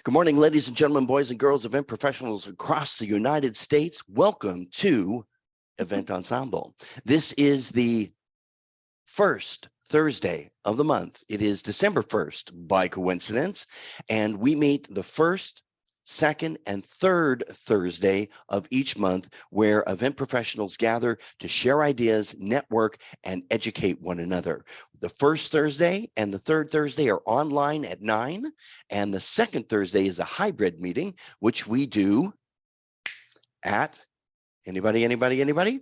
Good morning, ladies and gentlemen, boys and girls, event professionals across the United States. Welcome to Event Ensemble. This is the first Thursday of the month. It is December 1st by coincidence, and we meet the first, second, and third Thursday of each month where event professionals gather to share ideas, network, and educate one another. The first Thursday and the third Thursday are online at 9, and the second Thursday is a hybrid meeting, which we do at anybody?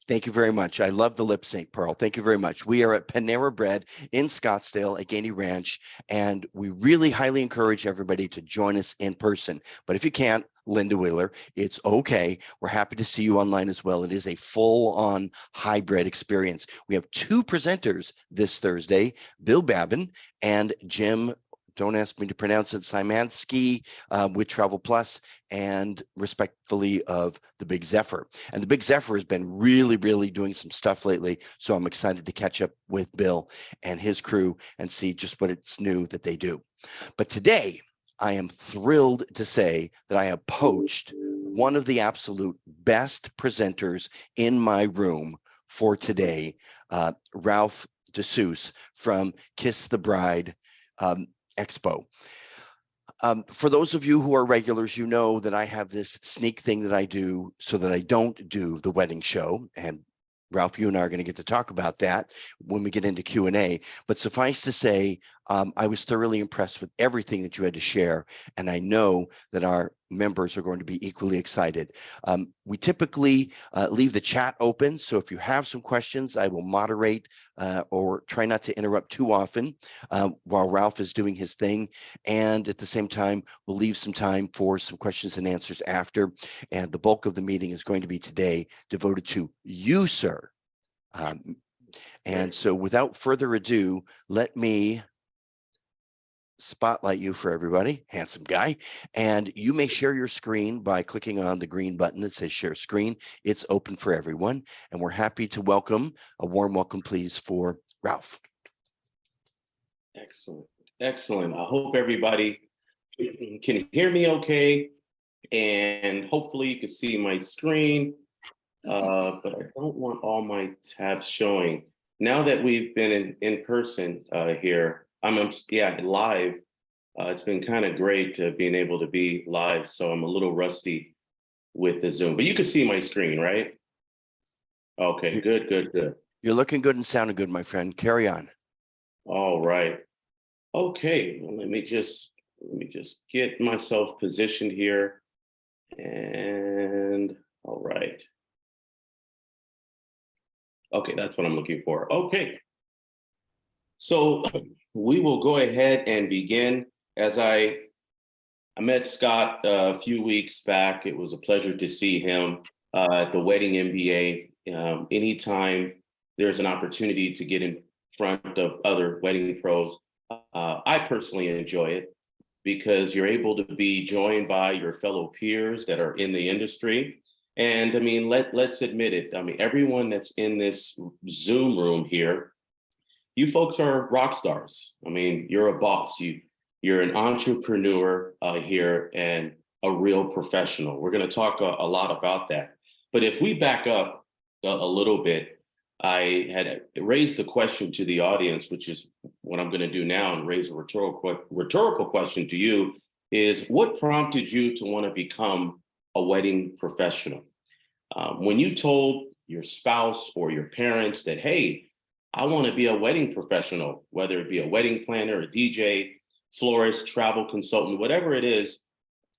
Thank you very much. I love the lip sync, Pearl. Thank you very much. We are at Panera Bread in Scottsdale at Gainey Ranch, and we really highly encourage everybody to join us in person. But if you can't, Linda Wheeler, it's okay. We're happy to see you online as well. It is a full-on hybrid experience. We have two presenters this Thursday, Bill Babin and Jim, don't ask me to pronounce it, Simansky with Travel Plus, and respectfully of the Big Zephyr. And the Big Zephyr has been really doing some stuff lately. So I'm excited to catch up with Bill and his crew and see just what it's new that they do. But today, I am thrilled to say that I have poached one of the absolute best presenters in my room for today, Ralph Desuse from Kiss the Bride Expo. For those of you who are regulars, you know that I have this sneak thing that I do so that I don't do the wedding show. And Ralph, you and I are going to get to talk about that when we get into Q&A. But suffice to say, I was thoroughly impressed with everything that you had to share. And I know that our members are going to be equally excited. We typically leave the chat open. So if you have some questions, I will moderate or try not to interrupt too often while Ralph is doing his thing. And at the same time, we'll leave some time for some questions and answers after. And the bulk of the meeting is going to be today devoted to you, sir. And so without further ado, let me spotlight you for everybody, handsome guy. And you may share your screen by clicking on the green button that says share screen. It's open for everyone. And we're happy to welcome, a warm welcome, please, for Ralph. Excellent. I hope everybody can hear me okay. And hopefully you can see my screen. But I don't want all my tabs showing. Now that we've been in person here, I'm live. It's been kind of great being able to be live, so I'm a little rusty with the Zoom. But you can see my screen, right? Okay, good. You're looking good and sounding good, my friend. Carry on. All right. Okay, well, let me just get myself positioned here. And all right. Okay, that's what I'm looking for. Okay. So we will go ahead and begin. As I met Scott a few weeks back. It was a pleasure to see him at the Wedding MBA. Anytime there's an opportunity to get in front of other wedding pros, I personally enjoy it because you're able to be joined by your fellow peers that are in the industry. And I mean, let's admit it. I mean, everyone that's in this Zoom room here, you folks are rock stars. I mean, you're a boss. You're an entrepreneur here and a real professional. We're going to talk a lot about that. But if we back up a little bit, I had raised a question to the audience, which is what I'm going to do now, and raise a rhetorical question to you, is what prompted you to want to become a wedding professional? When you told your spouse or your parents that, hey, I want to be a wedding professional, whether it be a wedding planner, a DJ, florist, travel consultant, whatever it is,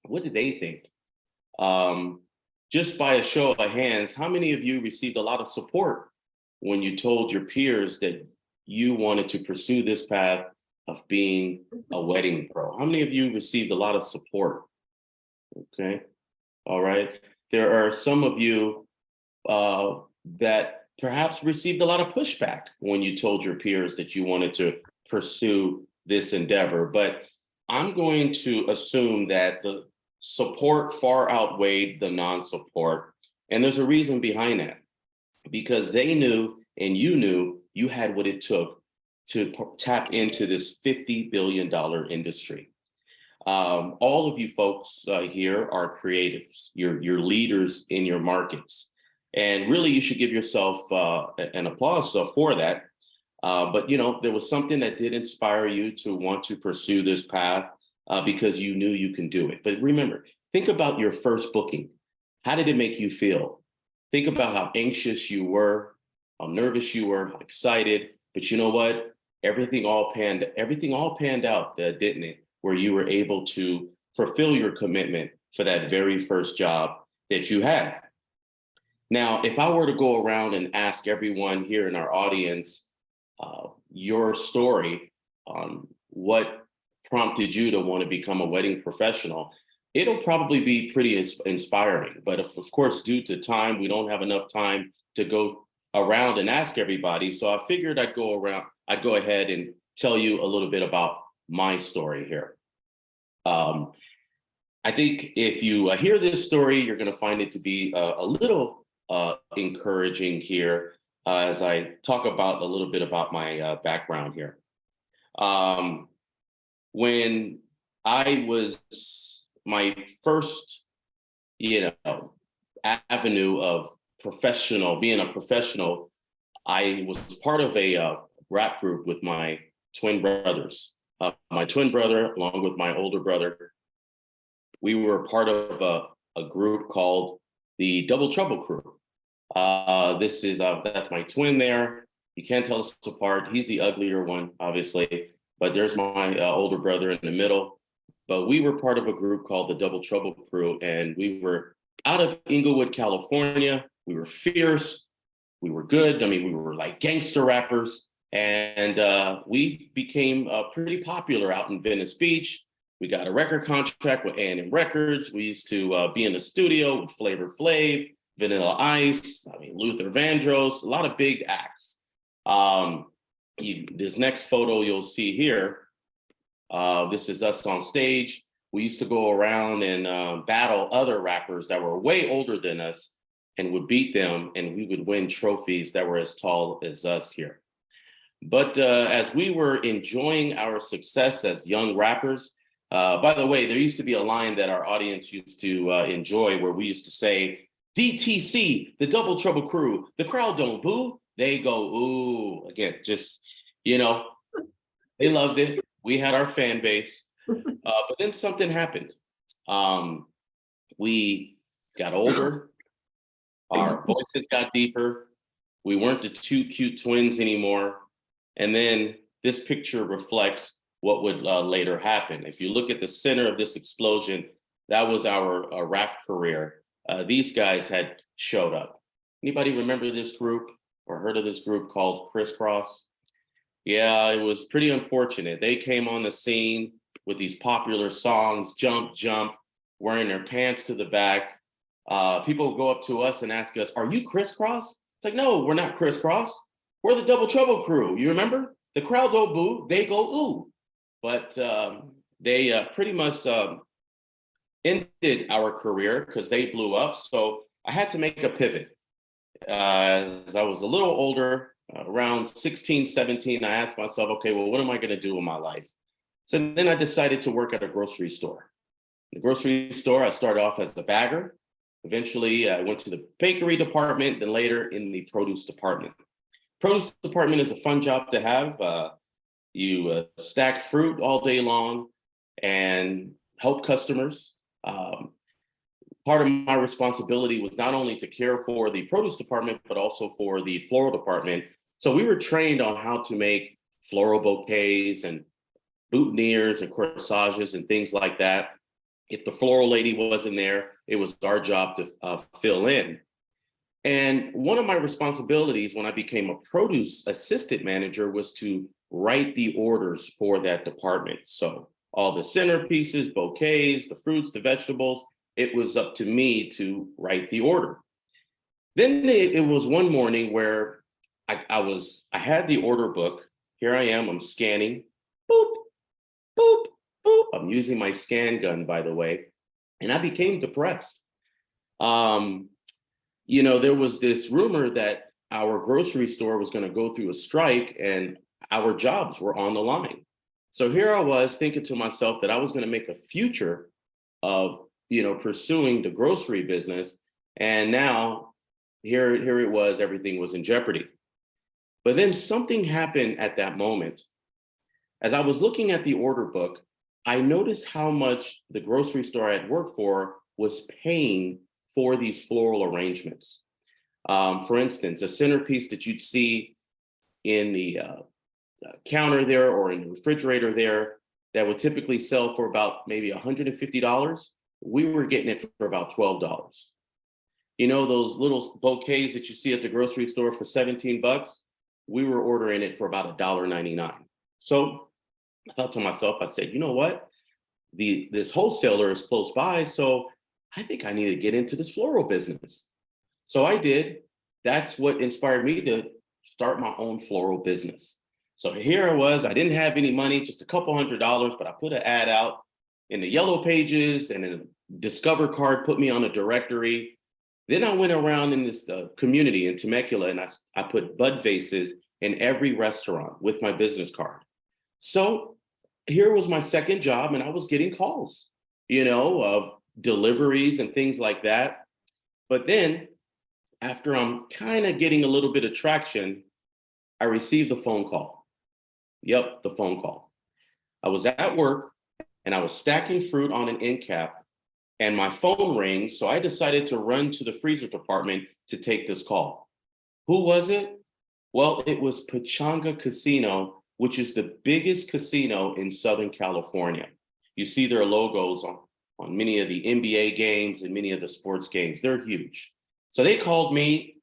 what did they think? Just by a show of hands, how many of you received a lot of support when you told your peers that you wanted to pursue this path of being a wedding pro? How many of you received a lot of support? Okay, all right. There are some of you that perhaps received a lot of pushback when you told your peers that you wanted to pursue this endeavor. But I'm going to assume that the support far outweighed the non-support. And there's a reason behind that, because they knew and you knew you had what it took to tap into this $50 billion industry. All of you folks here are creatives. You're leaders in your markets. And really, you should give yourself an applause for that. But, there was something that did inspire you to want to pursue this path because you knew you can do it. But remember, think about your first booking. How did it make you feel? Think about how anxious you were, how nervous you were, how excited. But you know what? Everything all panned out, didn't it? Where you were able to fulfill your commitment for that very first job that you had. Now, if I were to go around and ask everyone here in our audience your story on what prompted you to want to become a wedding professional, it'll probably be pretty inspiring. But of course, due to time, we don't have enough time to go around and ask everybody. So I figured I'd go ahead and tell you a little bit about my story here. I think if you hear this story, you're going to find it to be a little encouraging here as I talk about a little bit about my background here. When I was my first, avenue of being a professional, I was part of a rap group with my twin brothers. My twin brother, along with my older brother, we were part of a group called the Double Trouble Crew. That's my twin there. You can't tell us apart. He's the uglier one, obviously, but there's my older brother in the middle. But we were part of a group called the Double Trouble Crew, and we were out of Inglewood, California. We were fierce. We were good. I mean, we were like gangster rappers, and we became pretty popular out in Venice Beach. We got a record contract with A&M Records. We used to be in the studio with Flavor Flav, Vanilla Ice, Luther Vandross, a lot of big acts. This next photo you'll see here, this is us on stage. We used to go around and battle other rappers that were way older than us and would beat them, and we would win trophies that were as tall as us here. But as we were enjoying our success as young rappers, by the way, there used to be a line that our audience used to enjoy where we used to say, DTC, the Double Trouble Crew, the crowd don't boo, they go ooh. Again, just, they loved it. We had our fan base. But then something happened. We got older, our voices got deeper. We weren't the two cute twins anymore. And then this picture reflects what would later happen. If you look at the center of this explosion, that was our rap career. These guys had showed up. Anybody remember this group or heard of this group called Crisscross? Yeah, it was pretty unfortunate. They came on the scene with these popular songs, Jump, Jump, wearing their pants to the back. People would go up to us and ask us, are you Crisscross? It's like, no, we're not Crisscross. We're the Double Trouble Crew. You remember? The crowd don't boo, they go ooh. But they pretty much ended our career because they blew up. So I had to make a pivot. As I was a little older, around 16, 17, I asked myself, okay, well, what am I going to do in my life? So then I decided to work at a grocery store. In the grocery store, I started off as the bagger. Eventually, I went to the bakery department, then later in the produce department. Produce department is a fun job to have. You stack fruit all day long and help customers. Part of my responsibility was not only to care for the produce department, but also for the floral department. So we were trained on how to make floral bouquets and boutonnieres and corsages and things like that. If the floral lady wasn't there, it was our job to fill in. And one of my responsibilities when I became a produce assistant manager was to write the orders for that department. So all the centerpieces, bouquets, the fruits, the vegetables, it was up to me to write the order. Then it was one morning where I had the order book. Here I am, I'm scanning, boop, boop, boop. I'm using my scan gun, by the way, and I became depressed. There was this rumor that our grocery store was going to go through a strike and our jobs were on the line. So here I was thinking to myself that I was going to make a future of, pursuing the grocery business. And now here it was, everything was in jeopardy. But then something happened at that moment. As I was looking at the order book, I noticed how much the grocery store I had worked for was paying for these floral arrangements. For instance, a centerpiece that you'd see in the counter there or in the refrigerator there that would typically sell for about maybe $150, we were getting it for about $12. Those little bouquets that you see at the grocery store for 17 bucks, we were ordering it for about $1.99. So I thought to myself, I said, you know what? This wholesaler is close by, so I think I need to get into this floral business. So I did. That's what inspired me to start my own floral business. So here I was. I didn't have any money, just a couple $100s, but I put an ad out in the yellow pages, and then a Discover card put me on a directory. Then I went around in this community in Temecula, and I put bud vases in every restaurant with my business card. So here was my second job, and I was getting calls, of deliveries and things like that. But then after I'm kind of getting a little bit of traction, I received a phone call. Yep, the phone call. I was at work and I was stacking fruit on an end cap, and my phone rings. So I decided to run to the freezer department to take this call. Who was it? Well, it was Pachanga Casino, which is the biggest casino in Southern California. You see their logos on many of the NBA games and many of the sports games. They're huge. So they called me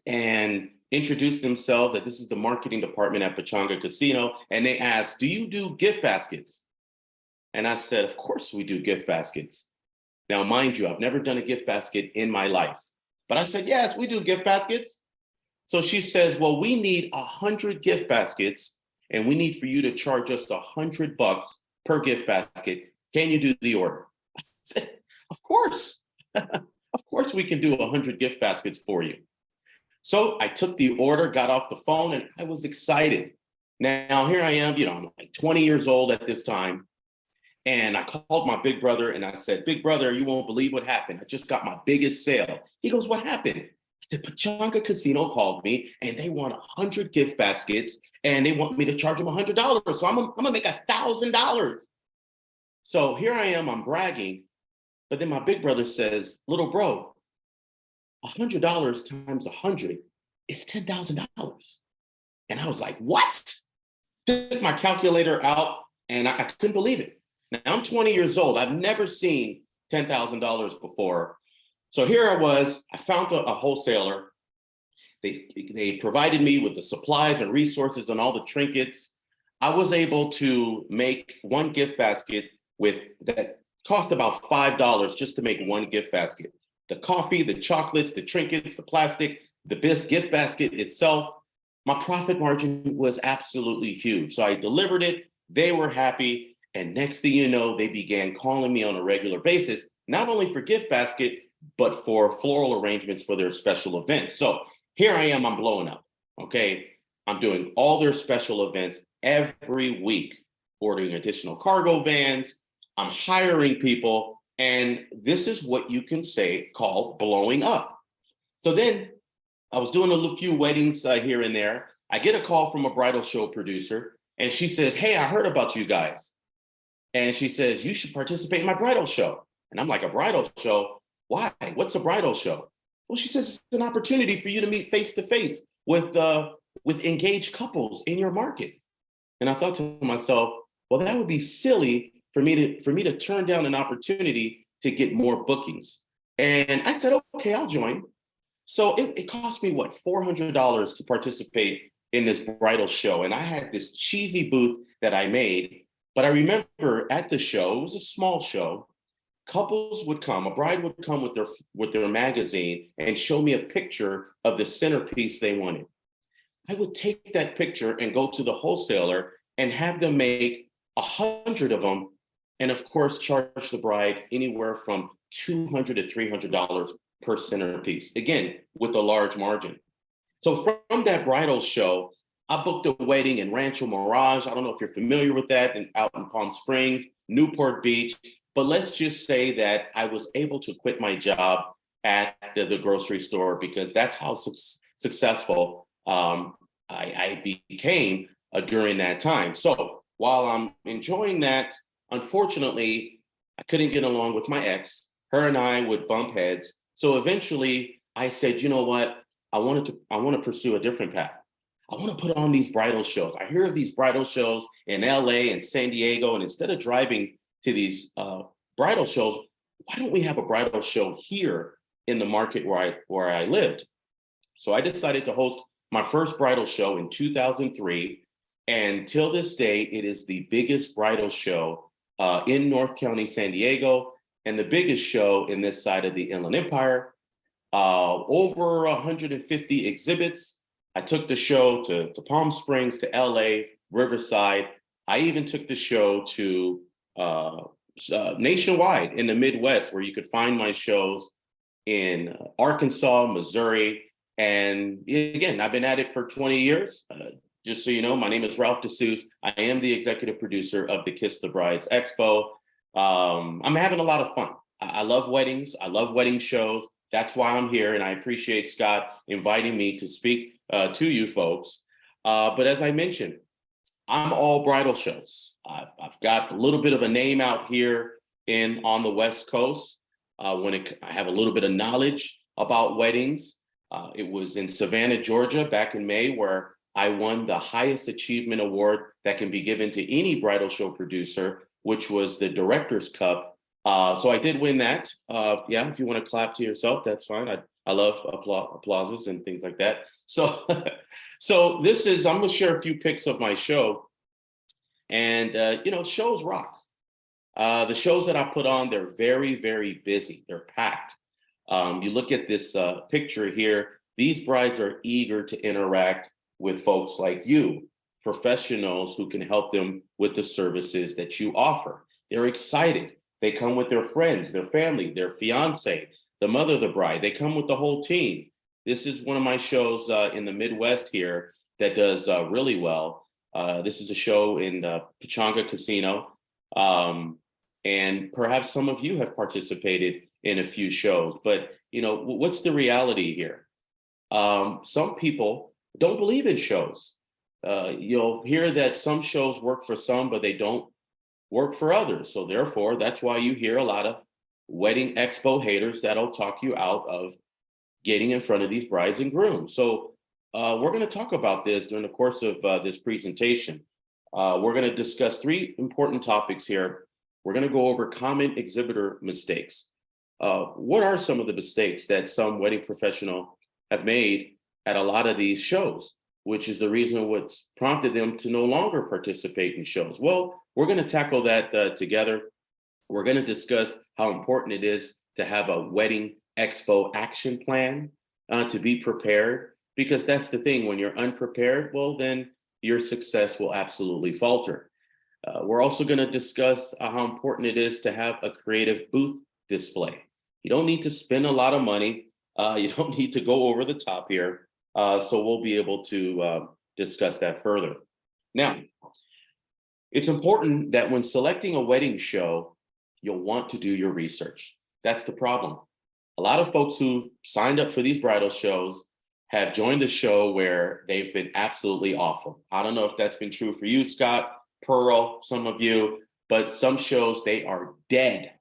and introduced themselves that this is the marketing department at Pachanga Casino. And they asked, do you do gift baskets? And I said, of course we do gift baskets. Now, mind you, I've never done a gift basket in my life. But I said, yes, we do gift baskets. So she says, well, we need 100 gift baskets, and we need for you to charge us $100 per gift basket. Can you do the order? I said, of course. Of course we can do 100 gift baskets for you. So I took the order, got off the phone, and I was excited. Now, here I am, I'm like 20 years old at this time. And I called my big brother and I said, big brother, you won't believe what happened. I just got my biggest sale. He goes, what happened? I said, Pachanga Casino called me and they want 100 gift baskets and they want me to charge them $100. So I'm gonna make $1,000. So here I am, I'm bragging. But then my big brother says, little bro, $100 times 100 is $10,000. And I was like, what? Took my calculator out and I couldn't believe it. Now I'm 20 years old. I've never seen $10,000 before. So here I was, I found a wholesaler. They provided me with the supplies and resources and all the trinkets. I was able to make one gift basket that cost about $5 just to make one gift basket. The coffee, the chocolates, the trinkets, the plastic, the gift basket itself. My profit margin was absolutely huge. So I delivered it. They were happy. And next thing you know, they began calling me on a regular basis, not only for gift basket, but for floral arrangements for their special events. So here I am, I'm blowing up, okay? I'm doing all their special events every week, ordering additional cargo vans, I'm hiring people, and this is what you can call blowing up. So then I was doing a few weddings here and there. I get a call from a bridal show producer, and she says, hey, I heard about you guys. And she says, you should participate in my bridal show. And I'm like, a bridal show? Why? What's a bridal show? Well, she says, it's an opportunity for you to meet face to face with engaged couples in your market. And I thought to myself, well, that would be silly for me to turn down an opportunity to get more bookings. And I said, okay, I'll join. So it cost me, what, $400 to participate in this bridal show. And I had this cheesy booth that I made. But I remember at the show, it was a small show, couples would come, a bride would come with their magazine and show me a picture of the centerpiece they wanted. I would take that picture and go to the wholesaler and have them make 100 of them. And of course, charge the bride anywhere from $200 to $300 per centerpiece, again, with a large margin. So from that bridal show, I booked a wedding in Rancho Mirage. I don't know if you're familiar with that, and out in Palm Springs, Newport Beach. But let's just say that I was able to quit my job at the grocery store because that's how successful I became during that time. So while I'm enjoying that, unfortunately, I couldn't get along with my ex. Her and I would bump heads. So eventually I said, you know what? I want to pursue a different path. I want to put on these bridal shows. I hear of these bridal shows in LA and San Diego. And instead of driving to these bridal shows, why don't we have a bridal show here in the market where I lived? So I decided to host my first bridal show in 2003. And till this day, it is the biggest bridal show in North County, San Diego, and the biggest show in this side of the Inland Empire. Over 150 exhibits. I took the show to Palm Springs, to LA, Riverside. I even took the show to nationwide in the Midwest, where you could find my shows in Arkansas, Missouri. And again, I've been at it for 20 years. Just so you know, my name is Ralph Desuse. I am the executive producer of the Kiss the Brides Expo. I'm having a lot of fun. I love weddings. I love wedding shows. That's why I'm here. And I appreciate Scott inviting me to speak to you folks. But as I mentioned, I'm all bridal shows. I've got a little bit of a name out here on the West Coast. I have a little bit of knowledge about weddings. It was in Savannah, Georgia, back in May, where I won the highest achievement award that can be given to any bridal show producer, which was the Director's Cup. So I did win that. Yeah, if you want to clap to yourself, that's fine. I love applauses and things like that. So, I'm going to share a few pics of my show. And, shows rock. The shows that I put on, they're very, very busy. They're packed. You look at this picture here, these brides are eager to interact with folks like you, professionals who can help them with the services that you offer. They're excited. They come with their friends, their family, their fiance, the mother of the bride. They come with the whole team. This is one of my shows in the Midwest here that does really well. This is a show in Pechanga Casino. And perhaps some of you have participated in a few shows, but what's the reality here? Some people don't believe in shows. You'll hear that some shows work for some, but they don't work for others. So therefore, that's why you hear a lot of wedding expo haters that'll talk you out of getting in front of these brides and grooms. So we're going to talk about this during the course of this presentation. We're going to discuss three important topics here. We're going to go over common exhibitor mistakes. What are some of the mistakes that some wedding professional have made at a lot of these shows, which is the reason what's prompted them to no longer participate in shows? Well, we're going to tackle that together. We're going to discuss how important it is to have a wedding expo action plan, to be prepared, because that's the thing. When you're unprepared, well, then your success will absolutely falter. We're also going to discuss how important it is to have a creative booth display. You don't need to spend a lot of money. You don't need to go over the top here. So we'll be able to discuss that further. Now, it's important that when selecting a wedding show, you'll want to do your research. That's the problem. A lot of folks who signed up for these bridal shows have joined a show where they've been absolutely awful. I don't know if that's been true for you, Scott, Pearl, some of you, but some shows, they are dead.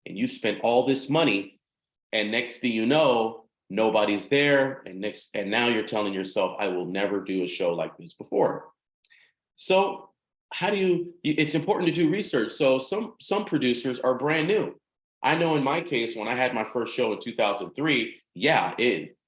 And you spent all this money, and next thing you know, nobody's there, and now you're telling yourself, I will never do a show like this before. So it's important to do research. So some producers are brand new. I know in my case, when I had my first show in 2003,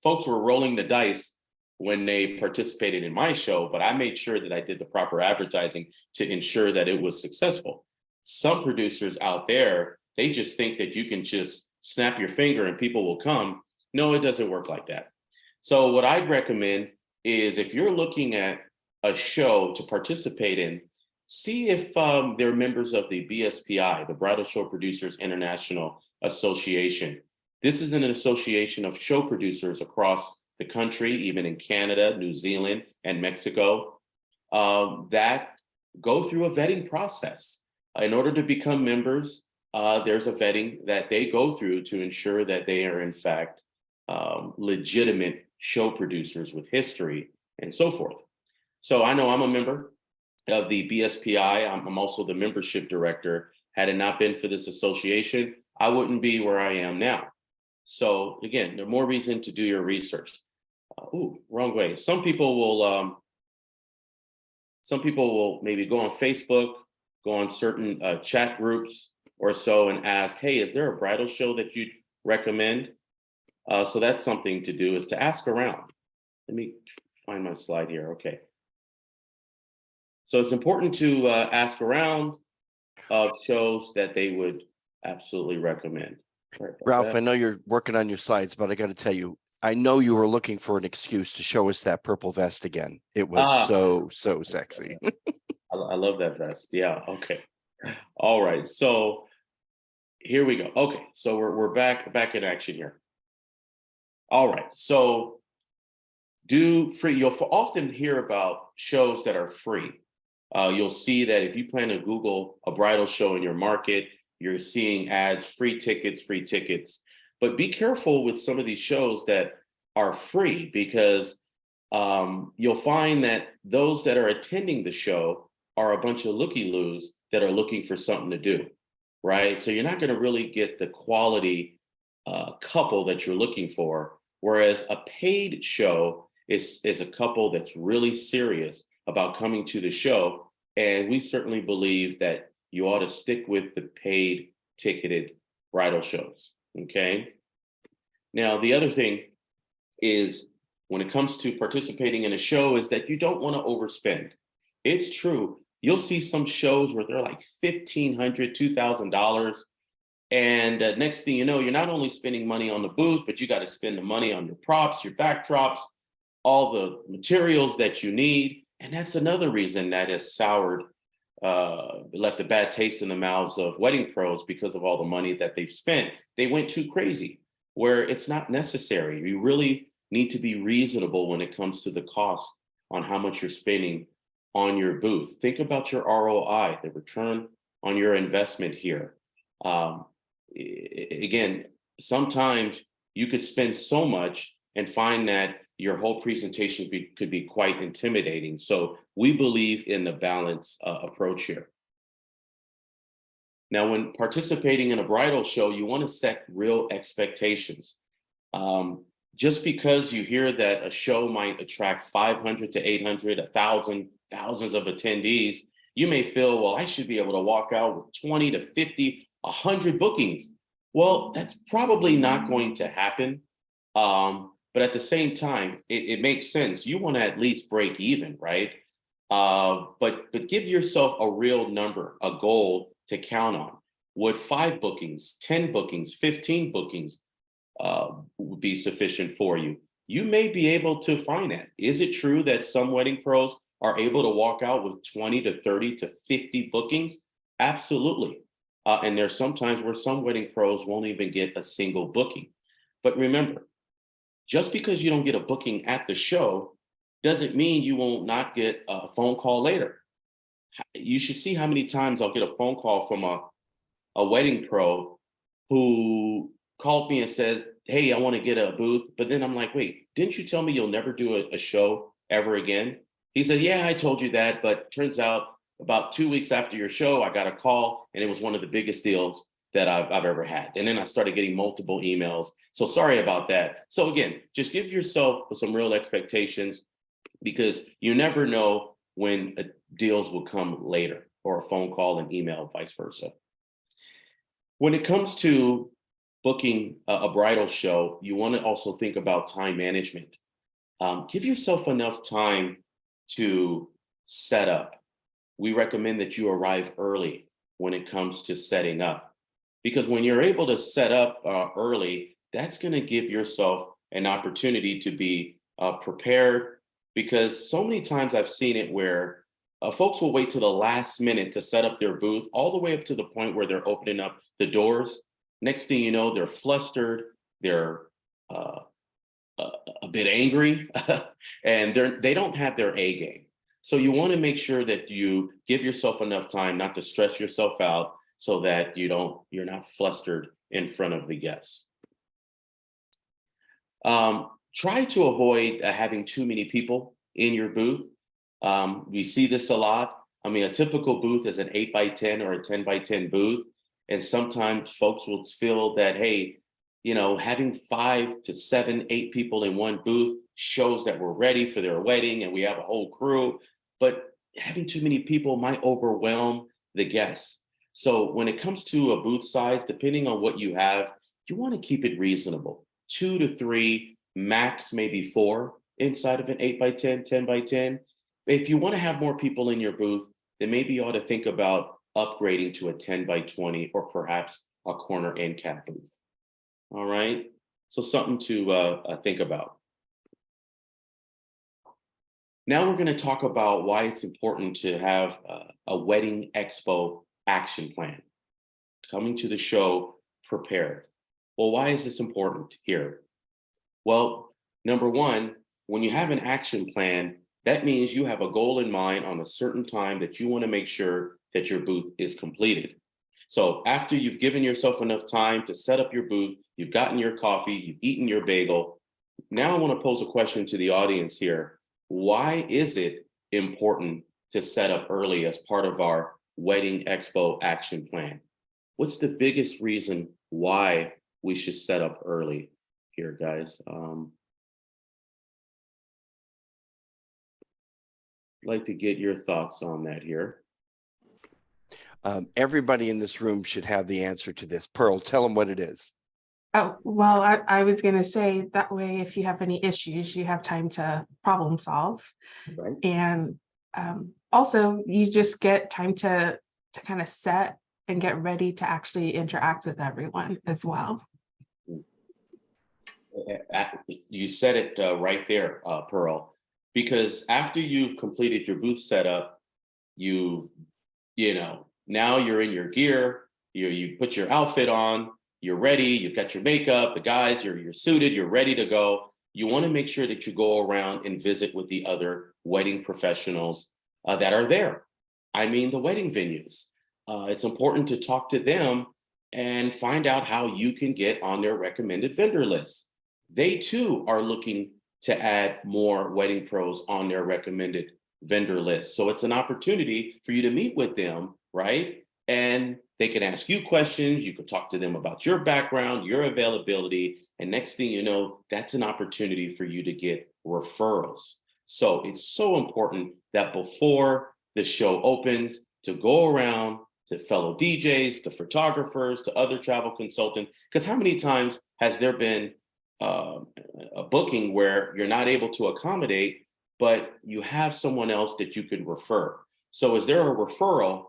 folks were rolling the dice when they participated in my show, but I made sure that I did the proper advertising to ensure that it was successful. Some producers out there, they just think that you can just snap your finger and people will come. No, it doesn't work like that. So what I'd recommend is, if you're looking at a show to participate in, see if they're members of the BSPI, the Bridal Show Producers International Association. This is an association of show producers across the country, even in Canada, New Zealand, and Mexico. that go through a vetting process. In order to become members, there's a vetting that they go through to ensure that they are, in fact, legitimate show producers with history and so forth. So I know I'm a member of the BSPI. I'm also the membership director. Had it not been for this association, I wouldn't be where I am now. So again, there's more reason to do your research. Wrong way. Some people will maybe go on Facebook, go on certain chat groups or so and ask, hey, is there a bridal show that you'd recommend? So that's something to do, is to ask around. Let me find my slide here. Okay. So it's important to ask around of shows that they would absolutely recommend. Sorry about Ralph, that. I know you're working on your slides, but I got to tell you, I know you were looking for an excuse to show us that purple vest again. It was so sexy. I love that vest. Yeah. Okay. All right. So here we go. Okay. So we're back in action here. All right. So do free. You'll often hear about shows that are free. You'll see that if you plan to Google a bridal show in your market, you're seeing ads, free tickets, free tickets. But be careful with some of these shows that are free, because you'll find that those that are attending the show are a bunch of looky-loos that are looking for something to do, right? So you're not going to really get the quality couple that you're looking for. Whereas a paid show is a couple that's really serious about coming to the show. And we certainly believe that you ought to stick with the paid ticketed bridal shows. Okay. Now, the other thing is, when it comes to participating in a show, is that you don't want to overspend. It's true. You'll see some shows where they're like $1,500, $2,000. And next thing you know, you're not only spending money on the booth, but you got to spend the money on your props, your backdrops, all the materials that you need. And that's another reason that has soured, left a bad taste in the mouths of wedding pros, because of all the money that they've spent. They went too crazy, where it's not necessary. You really need to be reasonable when it comes to the cost on how much you're spending on your booth. Think about your ROI, the return on your investment here. Again, sometimes you could spend so much and find that your whole presentation could be quite intimidating. So we believe in the balance approach here. Now, when participating in a bridal show, you want to set real expectations. Just because you hear that a show might attract 500 to 800, 1,000, thousands of attendees, you may feel, well, I should be able to walk out with 20 to 50, 100 bookings. Well, that's probably not going to happen. But at the same time, it makes sense. You want to at least break even, right? But give yourself a real number, a goal to count on. Would 5 bookings, 10 bookings, 15 bookings would be sufficient for you? You may be able to find that. Is it true that some wedding pros are able to walk out with 20 to 30 to 50 bookings? Absolutely. And there's sometimes where some wedding pros won't even get a single booking. But remember, just because you don't get a booking at the show doesn't mean you will not get a phone call later. You should see how many times I'll get a phone call from a wedding pro who called me and says, hey, I want to get a booth. But then I'm like, wait, didn't you tell me you'll never do a show ever again? He said, yeah, I told you that. But turns out about 2 weeks after your show, I got a call and it was one of the biggest deals that I've ever had. And then I started getting multiple emails. So sorry about that. So again, just give yourself some real expectations, because you never know when deals will come later, or a phone call and email, vice versa. When it comes to booking a bridal show, you want to also think about time management. Give yourself enough time to set up. We recommend that you arrive early when it comes to setting up, because when you're able to set up early, that's going to give yourself an opportunity to be prepared. Because so many times I've seen it where folks will wait to the last minute to set up their booth, all the way up to the point where they're opening up the doors. Next thing you know, they're flustered, they're a bit angry, and they don't have their A game. So you want to make sure that you give yourself enough time not to stress yourself out so that you're not flustered in front of the guests. Try to avoid having too many people in your booth. We see this a lot. I mean, a typical booth is an 8x10 or a 10x10 booth. And sometimes folks will feel that, hey, having 5 to 7, 8 people in one booth shows that we're ready for their wedding and we have a whole crew. But having too many people might overwhelm the guests. So when it comes to a booth size, depending on what you have, you want to keep it reasonable. 2 to 3, max maybe 4 inside of an 8x10, 10x10. If you want to have more people in your booth, then maybe you ought to think about upgrading to a 10x20 or perhaps a corner end cap booth. All right. So something to think about. Now we're going to talk about why it's important to have a wedding expo action plan. Coming to the show prepared. Well, why is this important here? Well, number one, when you have an action plan, that means you have a goal in mind on a certain time that you want to make sure that your booth is completed. So after you've given yourself enough time to set up your booth, you've gotten your coffee, you've eaten your bagel. Now I want to pose a question to the audience here. Why is it important to set up early as part of our wedding expo action plan? What's the biggest reason why we should set up early here, guys? I'd like to get your thoughts on that here. Everybody in this room should have the answer to this. Pearl, tell them what it is. Oh, well, I was going to say that way, if you have any issues, you have time to problem solve. Right. And also, you just get time to kind of set and get ready to actually interact with everyone as well. You said it right there, Pearl, because after you've completed your booth setup, now you're in your gear, you put your outfit on, you're ready, you've got your makeup, the guys, you're suited, you're ready to go. You want to make sure that you go around and visit with the other wedding professionals that are there. I mean, the wedding venues. It's important to talk to them and find out how you can get on their recommended vendor list. They too are looking to add more wedding pros on their recommended vendor list. So it's an opportunity for you to meet with them, right? And they can ask you questions. You could talk to them about your background, your availability. And next thing you know, that's an opportunity for you to get referrals. So it's so important that before the show opens, to go around to fellow DJs, to photographers, to other travel consultants. Because how many times has there been a booking where you're not able to accommodate, but you have someone else that you could refer? So is there a referral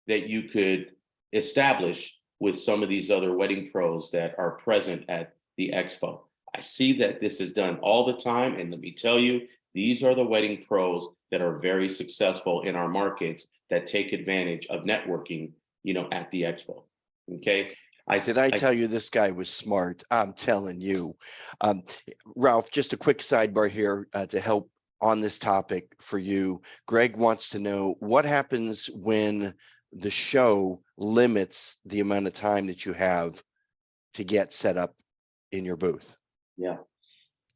that you could establish with some of these other wedding pros that are present at the expo? I see that this is done all the time. And let me tell you, these are the wedding pros that are very successful in our markets that take advantage of networking, at the expo. Okay. Did I tell you this guy was smart? I'm telling you. Ralph, just a quick sidebar here to help on this topic for you. Greg wants to know what happens when the show limits the amount of time that you have to get set up in your booth. Yeah.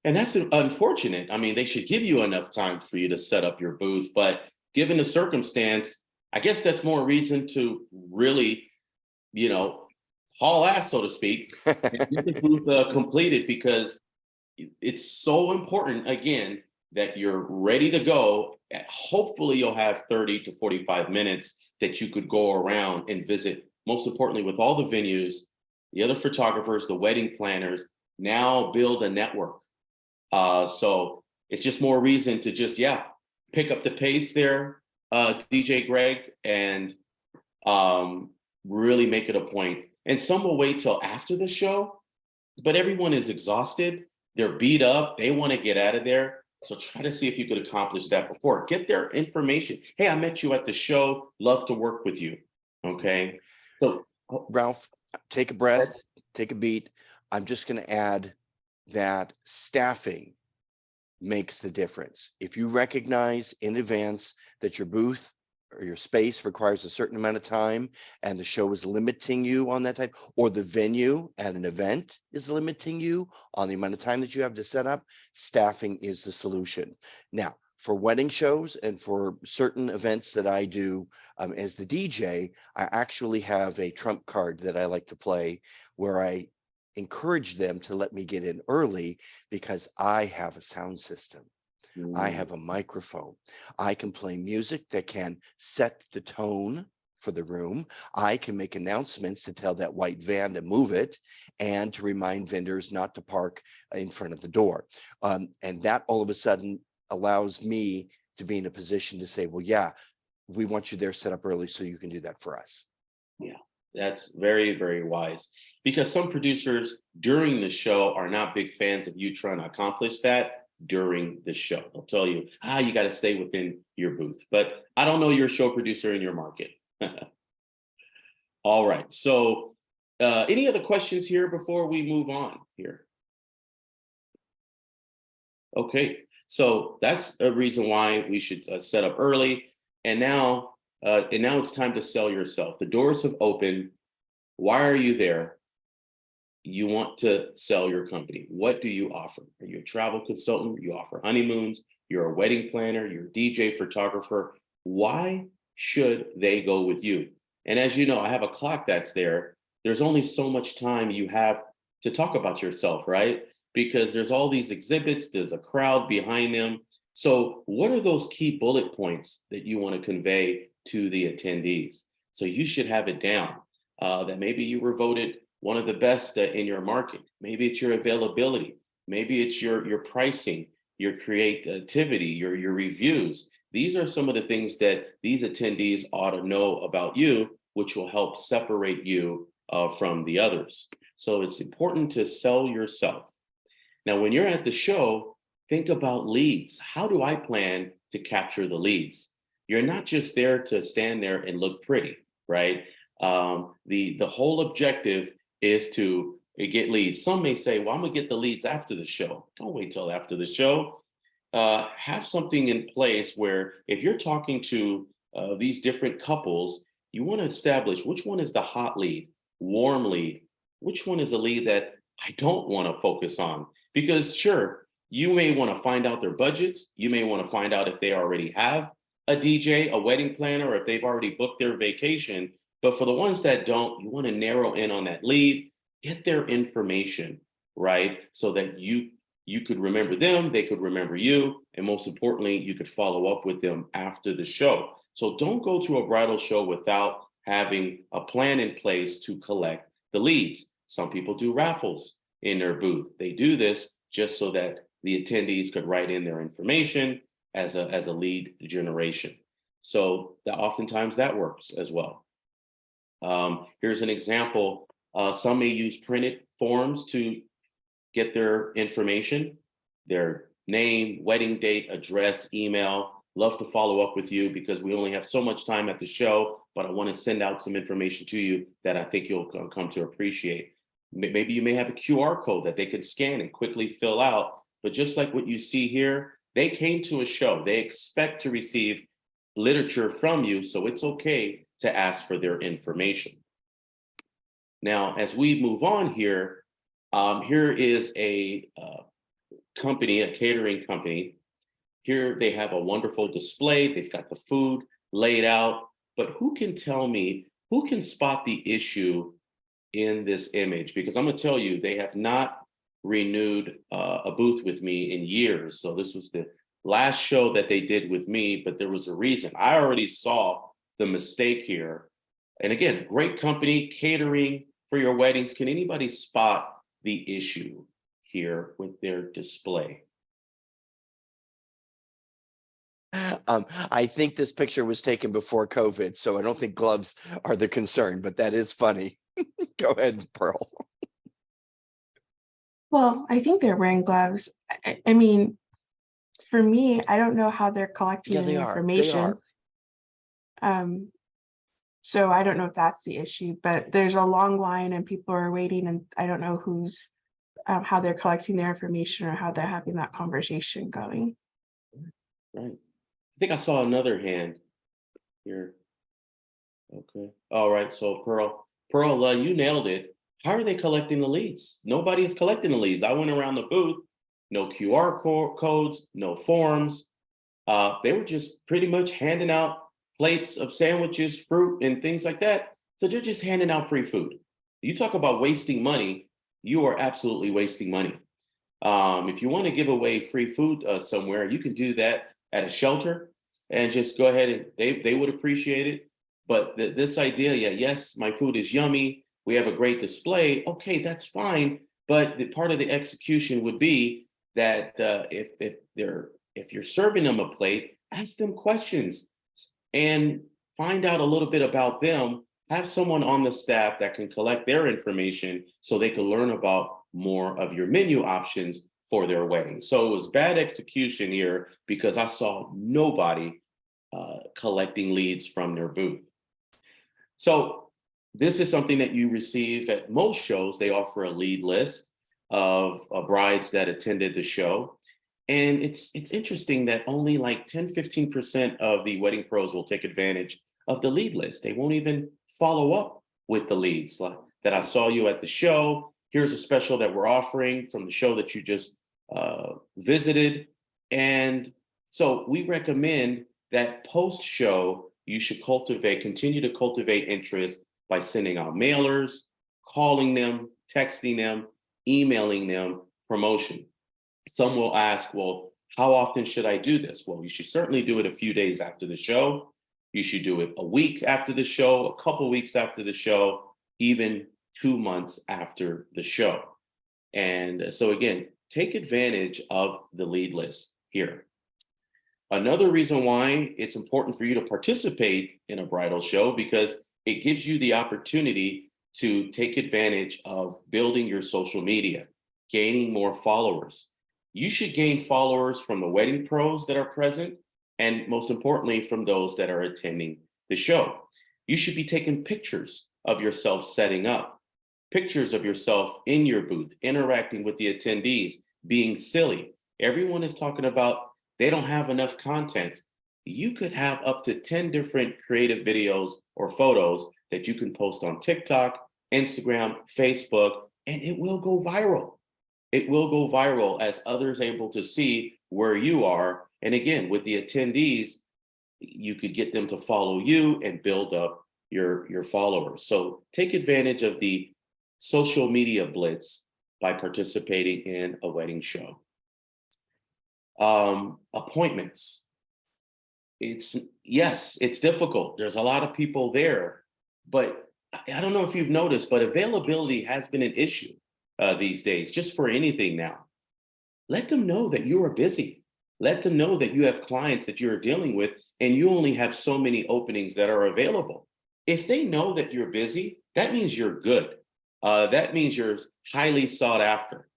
And that's unfortunate. I mean, they should give you enough time for you to set up your booth, but given the circumstance, I guess that's more reason to really, haul ass, so to speak, and get the booth completed, because it's so important, again, that you're ready to go. Hopefully you'll have 30 to 45 minutes that you could go around and visit, most importantly, with all the venues, the other photographers, the wedding planners, now build a network. So it's just more reason to just, pick up the pace there, DJ Greg, and really make it a point. And some will wait till after the show, but everyone is exhausted. They're beat up. They want to get out of there. So try to see if you could accomplish that before. Get their information. Hey, I met you at the show. Love to work with you. Okay. So Ralph, take a breath, take a beat. I'm just going to add that staffing makes the difference. If you recognize in advance that your booth or your space requires a certain amount of time and the show is limiting you on that time, or the venue at an event is limiting you on the amount of time that you have to set up, staffing is the solution. Now, for wedding shows and for certain events that I do as the DJ, I actually have a trump card that I like to play where I encourage them to let me get in early because I have a sound system. I have a microphone. I can play music that can set the tone for the room. I can make announcements to tell that white van to move it and to remind vendors not to park in front of the door. And that all of a sudden allows me to be in a position to say, well, yeah, we want you there set up early so you can do that for us. Yeah, that's very, very wise. Because some producers during the show are not big fans of you trying to accomplish that during the show. They'll tell you, you got to stay within your booth. But I don't know your show producer in your market. All right. So any other questions here before we move on here? Okay. So that's a reason why we should set up early. And now it's time to sell yourself. The doors have opened. Why are you there? You want to sell your company. What do you offer? Are you a travel consultant? You offer honeymoons. You're a wedding planner. You're a DJ photographer. Why should they go with you? And as you know, I have a clock that's there. There's only so much time you have to talk about yourself, right? Because there's all these exhibits, there's a crowd behind them. So what are those key bullet points that you want to convey to the attendees? So you should have it down that maybe you were voted one of the best in your market. Maybe it's your availability. Maybe it's your pricing, your creativity, your reviews. These are some of the things that these attendees ought to know about you, which will help separate you from the others. So it's important to sell yourself. Now, when you're at the show, think about leads. How do I plan to capture the leads? You're not just there to stand there and look pretty, right? The whole objective is to get leads. Some may say, well, I'm gonna get the leads after the show. Don't wait till after the show. Have something in place where if you're talking to these different couples, you want to establish which one is the hot lead, warm lead, which one is a lead that I don't want to focus on. Because sure, you may want to find out their budgets. You may want to find out if they already have a DJ, a wedding planner, or if they've already booked their vacation. But for the ones that don't, you want to narrow in on that lead, get their information, right? So that you could remember them, they could remember you, and most importantly, you could follow up with them after the show. So don't go to a bridal show without having a plan in place to collect the leads. Some people do raffles in their booth. They do this just so that the attendees could write in their information as a lead generation. So oftentimes that works as well. Here's an example. Some may use printed forms to get their information, their name, wedding date, address, email. Love to follow up with you because we only have so much time at the show, but I want to send out some information to you that I think you'll come to appreciate. Maybe you may have a QR code that they can scan and quickly fill out, but just like what you see here, they came to a show. They expect to receive literature from you, so it's okay to ask for their information. Now, as we move on here, here is a company, a catering company. Here they have a wonderful display. They've got the food laid out, but who can tell me, who can spot the issue in this image? Because I'm gonna tell you, they have not renewed a booth with me in years. So this was the last show that they did with me, but there was a reason. I already saw the mistake here. And again, great company, catering for your weddings. Can anybody spot the issue here with their display? I think this picture was taken before COVID, so I don't think gloves are the concern, but that is funny. Go ahead, Pearl. Well, I think they're wearing gloves. I mean, for me, I don't know how they're collecting Yeah, any they are. They information. are. So I don't know if that's the issue, but there's a long line and people are waiting and I don't know who's how they're collecting their information or how they're having that conversation going. Right. I think I saw another hand here. Okay. All right. So Pearl, you nailed it. How are they collecting the leads? Nobody is collecting the leads. I went around the booth, no QR codes, no forms. They were just pretty much handing out plates of sandwiches, fruit, and things like that. So they're just handing out free food. You talk about wasting money. You are absolutely wasting money. If you want to give away free food somewhere, you can do that at a shelter and just go ahead and they would appreciate it. But this idea, yeah, yes, my food is yummy. We have a great display. Okay, that's fine. But the part of the execution would be that if you're serving them a plate, ask them questions and find out a little bit about them. Have someone on the staff that can collect their information so they can learn about more of your menu options for their wedding. So it was bad execution here because I saw nobody collecting leads from their booth. So this is something that you receive at most shows. They offer a lead list of brides that attended the show. And it's interesting that only like 10-15% of the wedding pros will take advantage of the lead list. They won't even follow up with the leads like that. I saw you at the show. Here's a special that we're offering from the show that you just visited. And so we recommend that post-show, you should continue to cultivate interest by sending out mailers, calling them, texting them, emailing them promotion. Some will ask, well, how often should I do this? Well, you should certainly do it a few days after the show. You should do it a week after the show, a couple weeks after the show, even 2 months after the show. And so again, take advantage of the lead list here. Another reason why it's important for you to participate in a bridal show, because it gives you the opportunity to take advantage of building your social media, gaining more followers. You should gain followers from the wedding pros that are present, and most importantly, from those that are attending the show. You should be taking pictures of yourself setting up, pictures of yourself in your booth, interacting with the attendees, being silly. Everyone is talking about they don't have enough content. You could have up to 10 different creative videos or photos that you can post on TikTok, Instagram, Facebook, and it will go viral. It will go viral as others able to see where you are. And again, with the attendees, you could get them to follow you and build up your followers. So take advantage of the social media blitz by participating in a wedding show. Appointments. It's difficult. There's a lot of people there, but I don't know if you've noticed, but availability has been an issue these days, just for anything now. Let them know that you are busy. Let them know that you have clients that you're dealing with and you only have so many openings that are available. If they know that you're busy, that means you're good. That means you're highly sought after.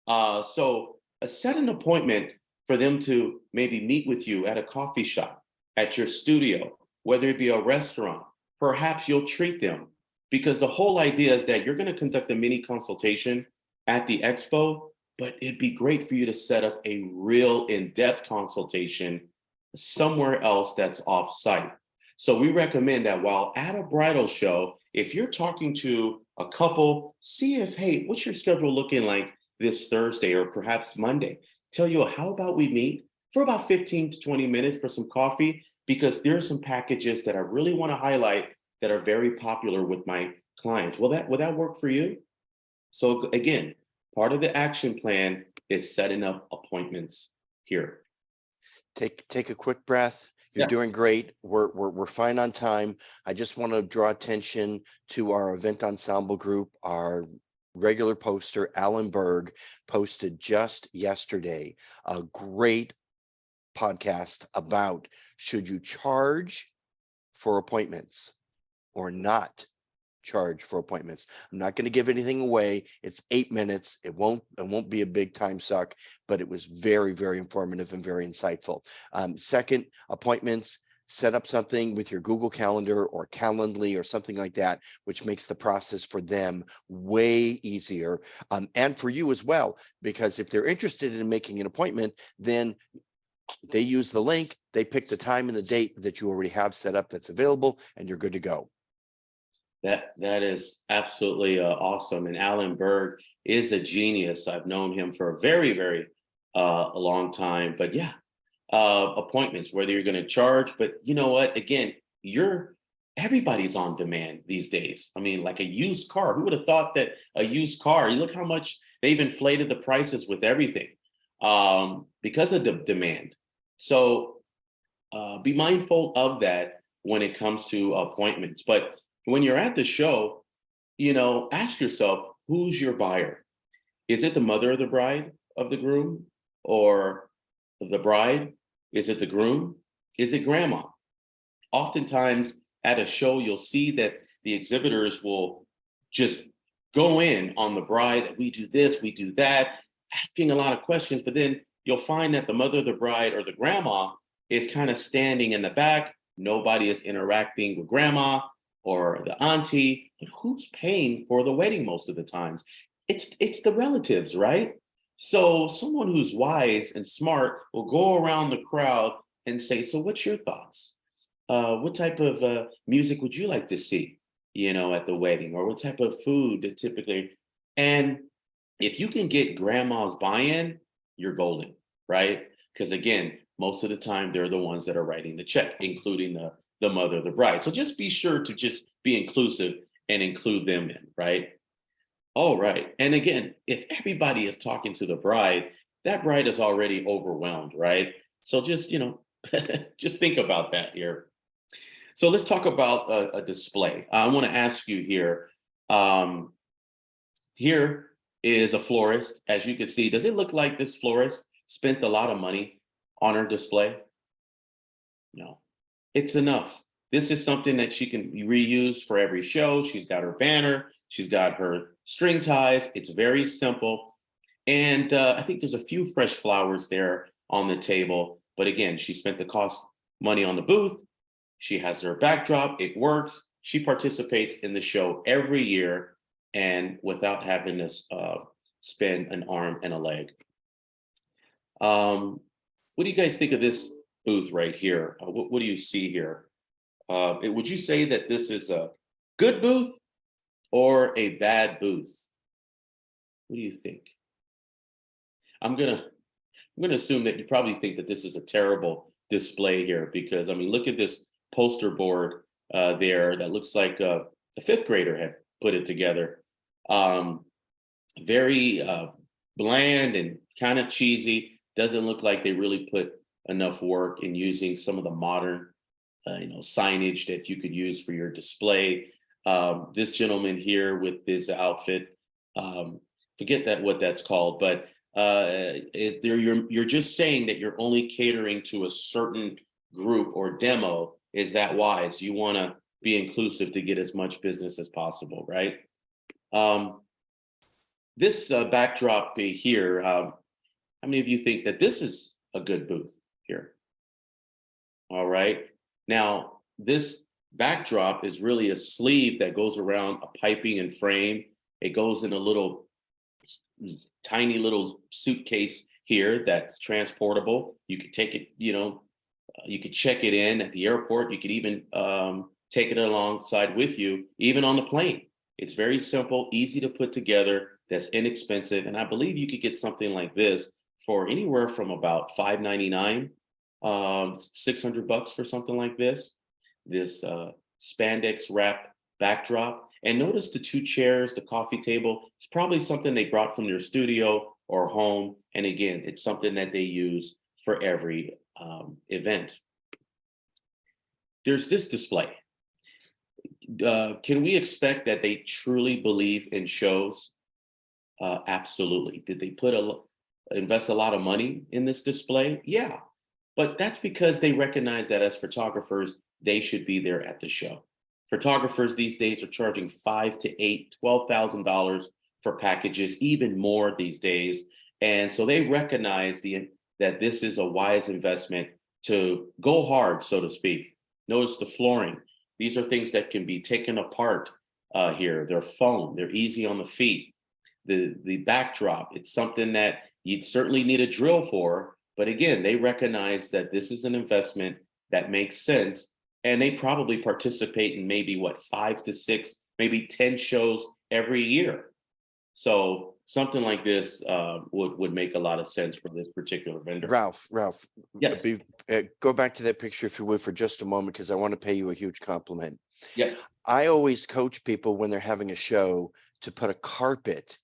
So set an appointment for them to maybe meet with you at a coffee shop, at your studio, whether it be a restaurant. Perhaps you'll treat them, because the whole idea is that you're going to conduct a mini consultation at the expo, but it'd be great for you to set up a real in-depth consultation somewhere else that's off-site. So we recommend that while at a bridal show, if you're talking to a couple, see if, hey, what's your schedule looking like this Thursday or perhaps Monday? Tell you, how about we meet for about 15 to 20 minutes for some coffee, because there are some packages that I really want to highlight that are very popular with my clients. Will that work for you? So again, part of the action plan is setting up appointments here. Take a quick breath. You're doing great. We're fine on time. I just want to draw attention to our event ensemble group. Our regular poster, Alan Berg, posted just yesterday a great podcast about should you charge for appointments or not charge for appointments. I'm not going to give anything away. It's 8 minutes. It won't be a big time suck, but it was very, very informative and very insightful. Second, appointments, set up something with your Google Calendar or Calendly or something like that, which makes the process for them way easier, and for you as well, because if they're interested in making an appointment, then they use the link, they pick the time and the date that you already have set up that's available, and you're good to go. That is absolutely awesome. And Alan Berg is a genius. I've known him for a very a long time. But yeah, appointments, whether you're going to charge, but you know what? Again, everybody's on demand these days. I mean, like a used car. Who would have thought that a used car? You look how much they've inflated the prices with everything because of the demand. So be mindful of that when it comes to appointments. But when you're at the show, ask yourself, who's your buyer? Is it the mother of the bride of the groom, or the bride? Is it the groom? Is it grandma? Oftentimes at a show, you'll see that the exhibitors will just go in on the bride, that we do this, we do that, asking a lot of questions, but then you'll find that the mother of the bride or the grandma is kind of standing in the back. Nobody is interacting with grandma or the auntie. But who's paying for the wedding most of the times? It's the relatives, right? So someone who's wise and smart will go around the crowd and say, so what's your thoughts? What type of music would you like to see, at the wedding? Or what type of food that typically, and if you can get grandma's buy-in, you're golden, right? Because again, most of the time they're the ones that are writing the check, including the mother of the bride. So just be sure to just be inclusive and include them in, right? All right. And again, if everybody is talking to the bride, that bride is already overwhelmed, right? So just, just think about that here. So let's talk about a display. I want to ask you here. Here is a florist. As you can see, does it look like this florist spent a lot of money on her display? No, it's enough. This is something that she can reuse for every show. She's got her banner. She's got her string ties. It's very simple. And I think there's a few fresh flowers there on the table. But again, she spent the cost money on the booth. She has her backdrop. It works. She participates in the show every year and without having to spend an arm and a leg. What do you guys think of this booth right here? What do you see here? Would you say that this is a good booth or a bad booth? What do you think? I'm gonna assume that you probably think that this is a terrible display here, because I mean, look at this poster board there that looks like a fifth grader had put it together. Very bland and kind of cheesy. Doesn't look like they really put enough work in using some of the modern signage that you could use for your display. This gentleman here with his outfit, forget what that's called, but you're just saying that you're only catering to a certain group or demo. Is that wise? You want to be inclusive to get as much business as possible, right? This backdrop here, how many of you think that this is a good booth here? All right. Now, this backdrop is really a sleeve that goes around a piping and frame. It goes in a little tiny little suitcase here that's transportable. You could take it, you could check it in at the airport. You could even take it alongside with you, even on the plane. It's very simple, easy to put together, that's inexpensive. And I believe you could get something like this for anywhere from about $5.99, $600 for something like this. This spandex wrap backdrop. And notice the two chairs, the coffee table. It's probably something they brought from their studio or home. And again, it's something that they use for every event. There's this display. Can we expect that they truly believe in shows? Absolutely. Did they invest a lot of money in this display? Yeah, but that's because they recognize that as photographers, they should be there at the show. Photographers these days are charging $5,000 to $8,000, $12,000 for packages, even more these days. And so they recognize that this is a wise investment to go hard, so to speak, Notice the flooring. These are things that can be taken apart here. They're foam, they're easy on the feet. The backdrop, it's something that you'd certainly need a drill for. But again, they recognize that this is an investment that makes sense. And they probably participate in maybe what, 5 to 6, maybe 10 shows every year. So something like this would make a lot of sense for this particular vendor. Ralph, Yes. go back to that picture if you would for just a moment, because I want to pay you a huge compliment. Yes. I always coach people when they're having a show to put a carpet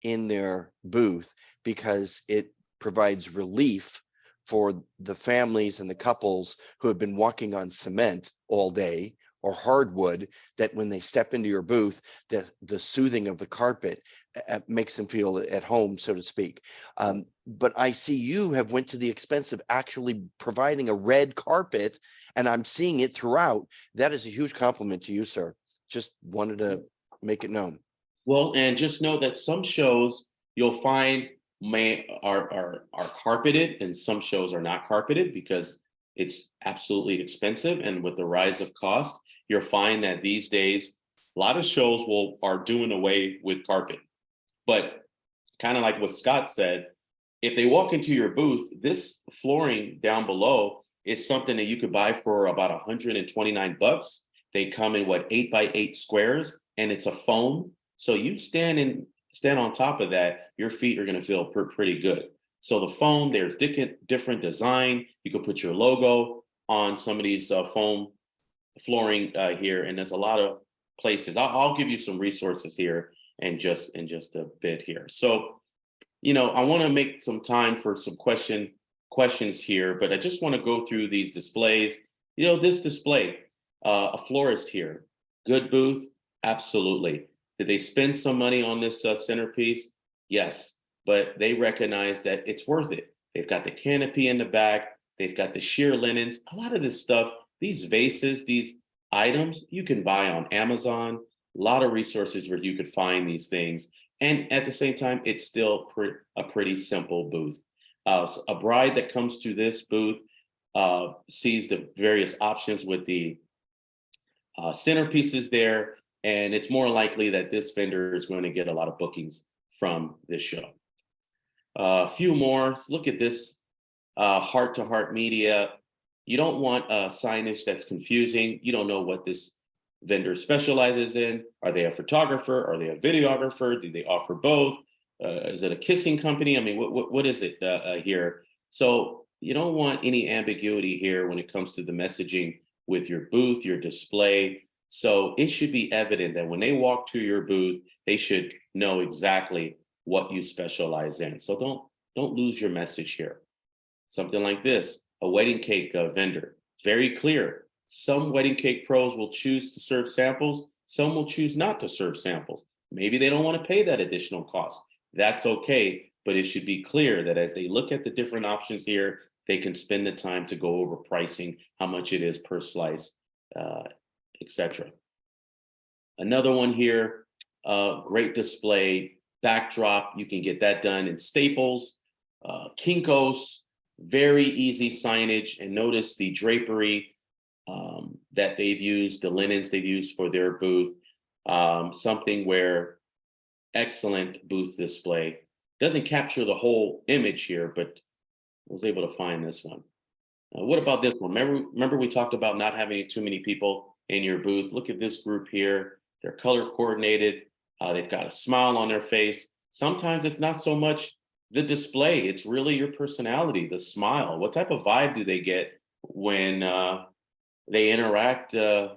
in their booth because it provides relief for the families and the couples who have been walking on cement all day or hardwood, that when they step into your booth, the soothing of the carpet makes them feel at home, so to speak. But I see you have went to the expense of actually providing a red carpet, and I'm seeing it throughout. That is a huge compliment to you, sir. Just wanted to make it known. Well, and just know that some shows you'll find are carpeted, and some shows are not carpeted because it's absolutely expensive. And with the rise of cost, you'll find that these days a lot of shows are doing away with carpet. But kind of like what Scott said, if they walk into your booth, this flooring down below is something that you could buy for about $129. They come in 8x8 squares, and it's a foam. So you stand on top of that, your feet are going to feel pretty good. So the foam, there's different design. You can put your logo on some of these foam flooring here, and there's a lot of places. I'll give you some resources here in just a bit here. So, I want to make some time for some questions here, but I just want to go through these displays. This display, a florist here, good booth, absolutely. Did they spend some money on this centerpiece? Yes, but they recognize that it's worth it. They've got the canopy in the back. They've got the sheer linens. A lot of this stuff, these vases, these items, you can buy on Amazon. A lot of resources where you could find these things. And at the same time, it's still a pretty simple booth. So a bride that comes to this booth sees the various options with the centerpieces there. And it's more likely that this vendor is going to get a lot of bookings from this show. A few more. Let's look at this heart-to-heart media. You don't want signage that's confusing. You don't know what this vendor specializes in. Are they a photographer? Are they a videographer? Do they offer both? Is it a kissing company? I mean, what is it here? So you don't want any ambiguity here when it comes to the messaging with your booth, your display. So it should be evident that when they walk to your booth, they should know exactly what you specialize in. So don't lose your message here. Something like this, a wedding cake vendor. It's very clear. Some wedding cake pros will choose to serve samples. Some will choose not to serve samples. Maybe they don't want to pay that additional cost. That's okay, but it should be clear that as they look at the different options here, they can spend the time to go over pricing, how much it is per slice, etc. Another one here, great display, backdrop. You can get that done in Staples, Kinko's, very easy signage. And notice the drapery that they've used, the linens they've used for their booth, something where excellent booth display. Doesn't capture the whole image here, but I was able to find this one. What about this one? Remember we talked about not having too many people in your booth. Look at this group here. They're color coordinated. They've got a smile on their face. Sometimes it's not so much the display. It's really your personality, the smile. What type of vibe do they get when they interact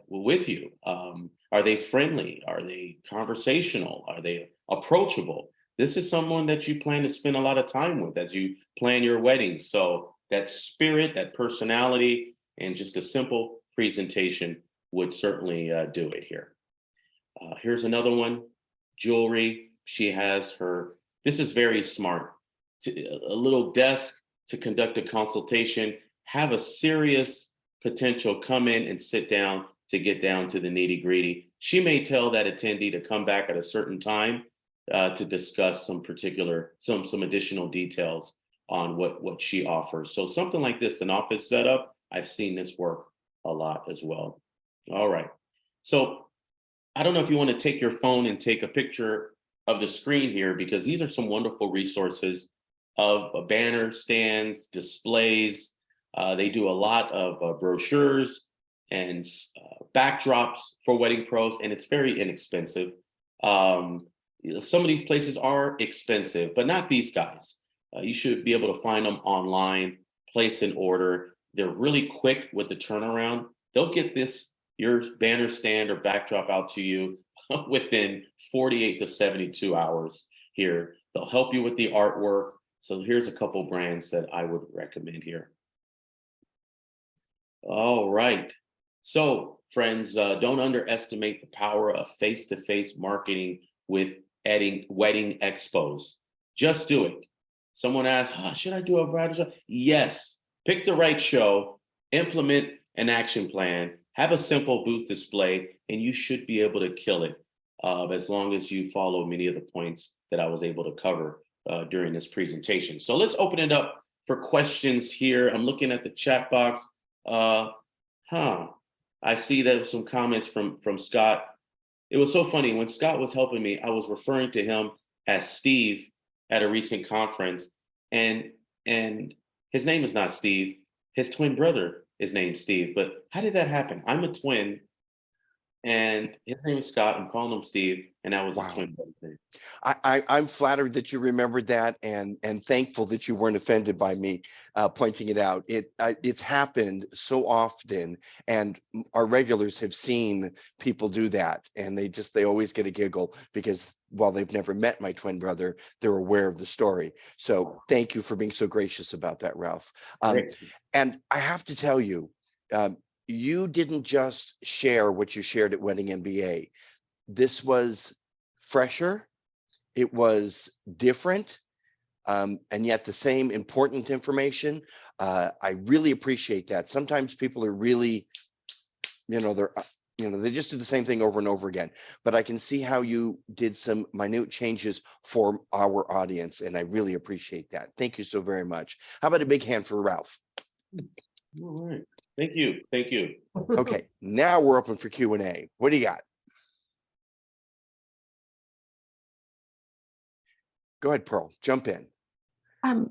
with you? Are they friendly? Are they conversational? Are they approachable? This is someone that you plan to spend a lot of time with as you plan your wedding. So that spirit, that personality, and just a simple presentation would certainly do it here. Here's another one, jewelry. She has this is very smart. A little desk to conduct a consultation, have a serious potential come in and sit down to get down to the nitty gritty. She may tell that attendee to come back at a certain time to discuss some additional details on what she offers. So something like this, an office setup, I've seen this work a lot as well. All right. So I don't know if you want to take your phone and take a picture of the screen here, because these are some wonderful resources of banner stands, displays. They do a lot of brochures and backdrops for wedding pros, and it's very inexpensive. Some of these places are expensive, but not these guys. You should be able to find them online, place an order. They're really quick with the turnaround. They'll get your banner stand or backdrop out to you within 48 to 72 hours here. They'll help you with the artwork. So here's a couple brands that I would recommend here. All right. So friends, don't underestimate the power of face-to-face marketing with wedding expos. Just do it. Someone asked, should I do a bridal show? Yes. Pick the right show, implement an action plan, have a simple booth display, and you should be able to kill it as long as you follow many of the points that I was able to cover during this presentation. So let's open it up for questions here. I'm looking at the chat box. I see there some comments from Scott. It was so funny when Scott was helping me, I was referring to him as Steve at a recent conference, and his name is not Steve. His twin brother is named Steve. But how did that happen? I'm a twin, and his name is Scott. I'm calling him Steve, and that was his twin brother's name. I'm flattered that you remembered that, and thankful that you weren't offended by me pointing it out. It's happened so often, and our regulars have seen people do that, and they always get a giggle because while they've never met my twin brother, they're aware of the story. So thank you for being so gracious about that, Ralph. And I have to tell you, you didn't just share what you shared at Wedding MBA. This was fresher. It was different, and yet the same important information. I really appreciate that. Sometimes people are really, they just do the same thing over and over again. But I can see how you did some minute changes for our audience, and I really appreciate that. Thank you so very much. How about a big hand for Ralph? All right. Thank you. Thank you. Okay, now we're open for Q&A. What do you got? Go ahead, Pearl, jump in. I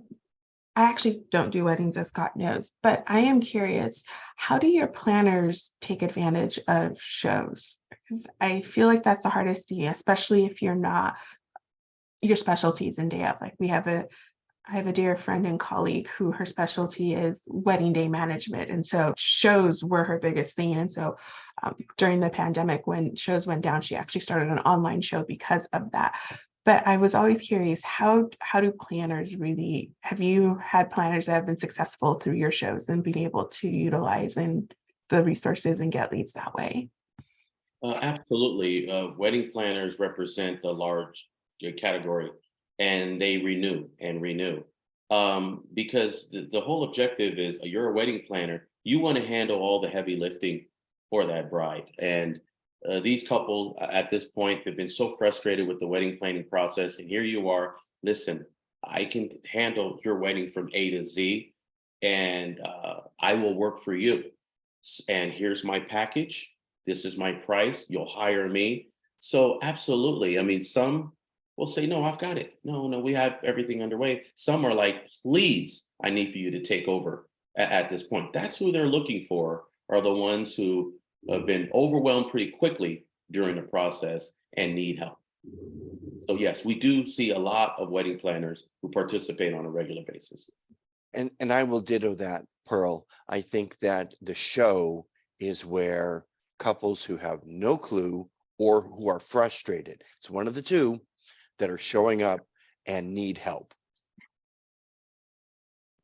actually don't do weddings, as Scott knows, but I am curious, how do your planners take advantage of shows? Because I feel like that's the hardest thing, especially if you're not your specialties in day of. Like I have a dear friend and colleague who her specialty is wedding day management. And so shows were her biggest thing. And so during the pandemic, when shows went down, she actually started an online show because of that. But I was always curious, how do planners really, have you had planners that have been successful through your shows and being able to utilize the resources and get leads that way? Absolutely. Wedding planners represent a large category, and they renew and renew. Because the whole objective is you're a wedding planner, you want to handle all the heavy lifting for that bride. And these couples at this point have been so frustrated with the wedding planning process. And here you are, listen, I can handle your wedding from A to Z, and I will work for you. And here's my package. This is my price. You'll hire me. So absolutely. I mean, some will say, no, I've got it. No, we have everything underway. Some are like, please, I need for you to take over at this point. That's who they're looking for, are the ones who have been overwhelmed pretty quickly during the process and need help. So yes, we do see a lot of wedding planners who participate on a regular basis. And I will ditto that, Pearl. I think that the show is where couples who have no clue or who are frustrated, it's one of the two, that are showing up and need help.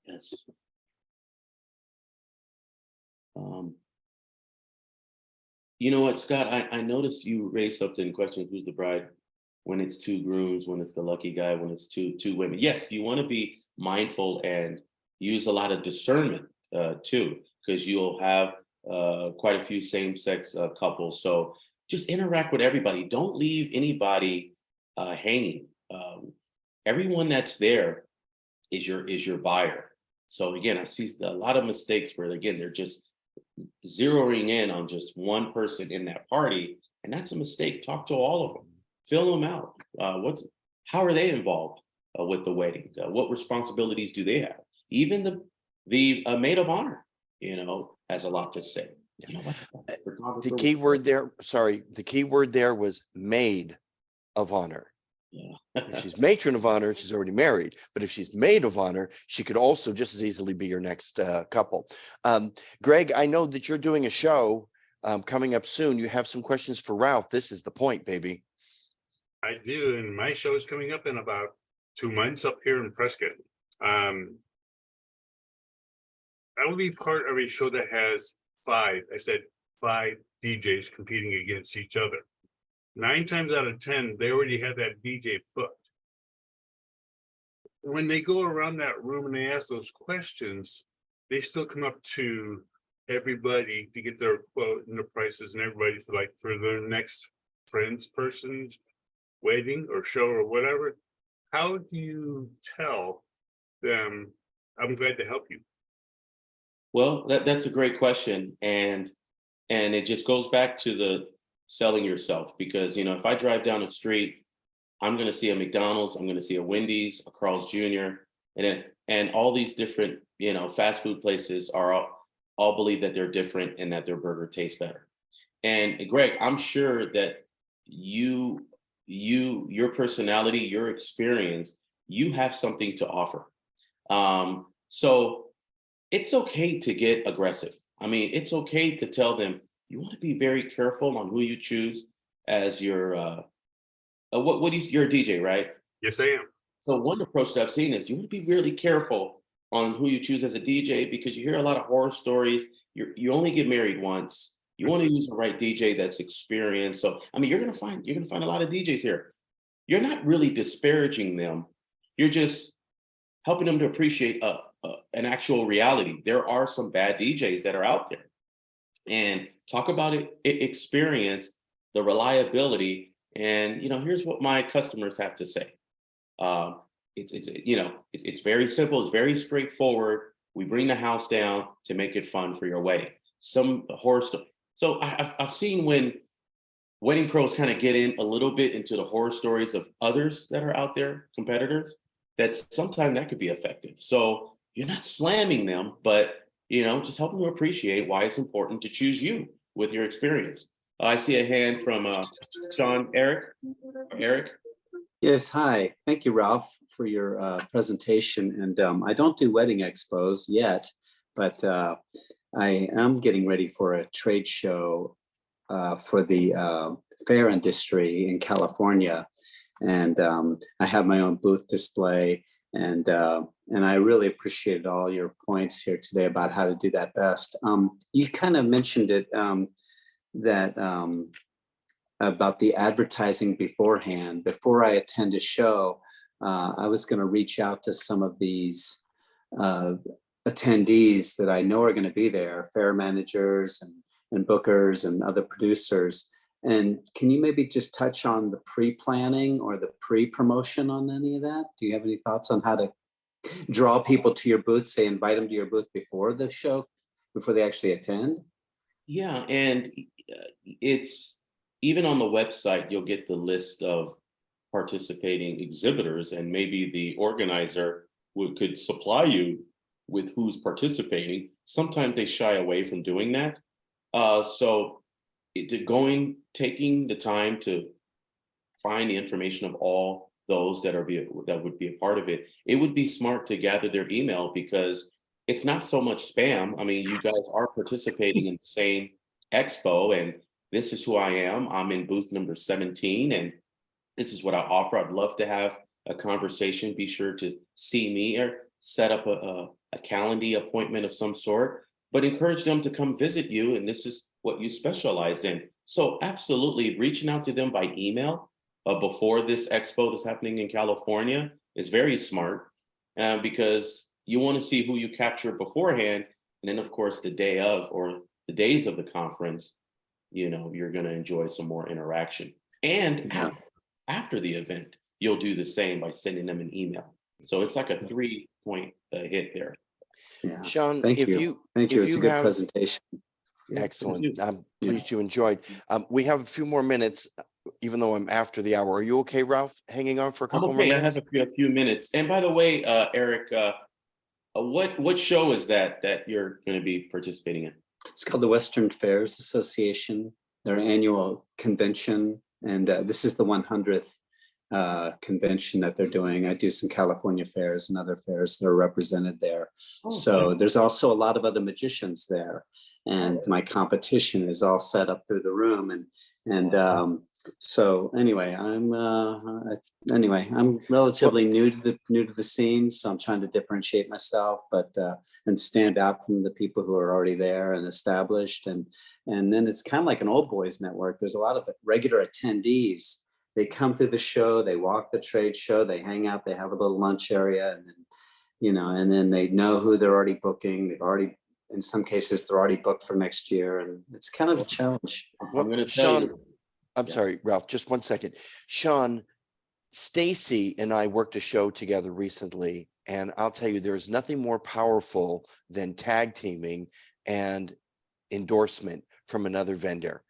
Yes. You know what, Scott, I noticed you raised something, question, who's the bride, when it's two grooms, when it's the lucky guy, when it's two women. Yes, you want to be mindful and use a lot of discernment too, because you'll have quite a few same-sex couples. So just interact with everybody. Don't leave anybody hanging. Everyone that's there is your buyer. So again, I see a lot of mistakes where, again, they're just zeroing in on just one person in that party, and that's a mistake. Talk to all of them, fill them out. How are they involved with the wedding? What responsibilities do they have? Even the maid of honor, has a lot to say. You know what? The key word there, the key word there was maid of honor. Yeah. If she's matron of honor, she's already married. But if she's maid of honor, she could also just as easily be your next couple. Greg, I know that you're doing a show coming up soon. You have some questions for Ralph. This is the point, baby. I do, and my show is coming up in about 2 months up here in Prescott. I will be part of a show that has five DJs competing against each other. 9 times out of 10, they already have that DJ booked. When they go around that room and they ask those questions, they still come up to everybody to get their quote and the prices and everybody for their next friend's person's wedding or show or whatever. How do you tell them, I'm glad to help you? Well, that's a great question. And it just goes back to the selling yourself, because, if I drive down the street, I'm going to see a McDonald's, I'm going to see a Wendy's, a Carl's Jr., and all these different, fast food places are all believe that they're different and that their burger tastes better. And Greg, I'm sure that your personality, your experience, you have something to offer. So it's okay to get aggressive. I mean, it's okay to tell them you want to be very careful on who you choose as your you're a DJ, right? Yes, I am. So one approach that I've seen is you want to be really careful on who you choose as a DJ, because you hear a lot of horror stories. You only get married once. You want to use the right DJ that's experienced. So I mean, you're gonna find a lot of DJs here. You're not really disparaging them. You're just helping them to appreciate an actual reality. There are some bad DJs that are out there, and talk about experience, the reliability, and here's what my customers have to say. It's very simple. It's very straightforward. We bring the house down to make it fun for your wedding. Some horror story. So I've seen when wedding pros kind of get in a little bit into the horror stories of others that are out there, competitors, that sometimes that could be effective. So you're not slamming them, but just helping them appreciate why it's important to choose you with your experience. I see a hand from Eric. Yes, hi. Thank you, Ralph, for your presentation. And I don't do wedding expos yet, but I am getting ready for a trade show for the fair industry in California. And I have my own booth display. And I really appreciated all your points here today about how to do that best. You kind of mentioned it, about the advertising beforehand. Before I attend a show, I was going to reach out to some of these attendees that I know are going to be there, fair managers and bookers and other producers. And can you maybe just touch on the pre-planning or the pre-promotion on any of that? Do you have any thoughts on how to draw people to your booth, say invite them to your booth before the show, before they actually attend? Yeah, and it's even on the website, you'll get the list of participating exhibitors, and maybe the organizer could supply you with who's participating. Sometimes they shy away from doing that. So taking the time to find the information of all those that would be a part of it, it would be smart to gather their email, because it's not so much spam. I mean, you guys are participating in the same expo, and this is who I am. I'm in booth number 17, and this is what I offer. I'd love to have a conversation. Be sure to see me or set up a calendar appointment of some sort, but encourage them to come visit you. And this is what you specialize in. So absolutely reaching out to them by email before this expo that's happening in California is very smart, because you want to see who you capture beforehand. And then of course, the day of, or the days of the conference, you're going to enjoy some more interaction. And after the event, you'll do the same by sending them an email. So it's like a 3-point hit there. Yeah. Sean, Thank you. Thank you. It's a good presentation. Excellent. I'm pleased you enjoyed. We have a few more minutes, even though I'm after the hour. Are you okay, Ralph? Hanging on for a I'm couple more okay. I minutes? have a few minutes. And by the way, Eric, what show is that you're going to be participating in? It's called the Western Fairs Association, their annual convention. And this is the 100th convention that they're doing. I do some California fairs and other fairs that are represented there. So there's also a lot of other magicians there. And my competition is all set up through the room. So anyway, I'm relatively new to the scene, so I'm trying to differentiate myself, but and stand out from the people who are already there and established. And then it's kind of like an old boys network. There's a lot of regular attendees. They come to the show, they walk the trade show, they hang out, they have a little lunch area, and then and then they know who they're already booking. They've already, in some cases, they're already booked for next year, and it's kind of a challenge. Well, I'm going to tell you. I'm sorry, Ralph, just one second. Sean, Stacy and I worked a show together recently, and I'll tell you, there's nothing more powerful than tag teaming and endorsement from another vendor.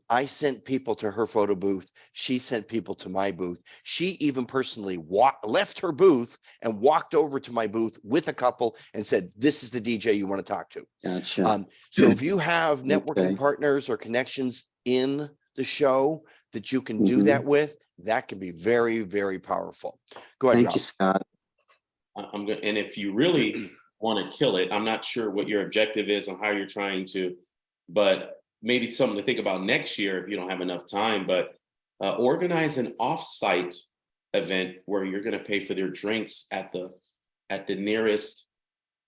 I sent people to her photo booth. She sent people to my booth. She even personally left her booth and walked over to my booth with a couple and said, "This is the DJ you want to talk to." Gotcha. So if you have networking Okay. partners or connections in the show that you can do that with, that can be very, very powerful. Go ahead, Thank Ralph. you, Scott. I'm good. And if you really want to kill it, I'm not sure what your objective is on how you're trying to, but maybe something to think about next year if you don't have enough time. But organize an off-site event where you're going to pay for their drinks at the nearest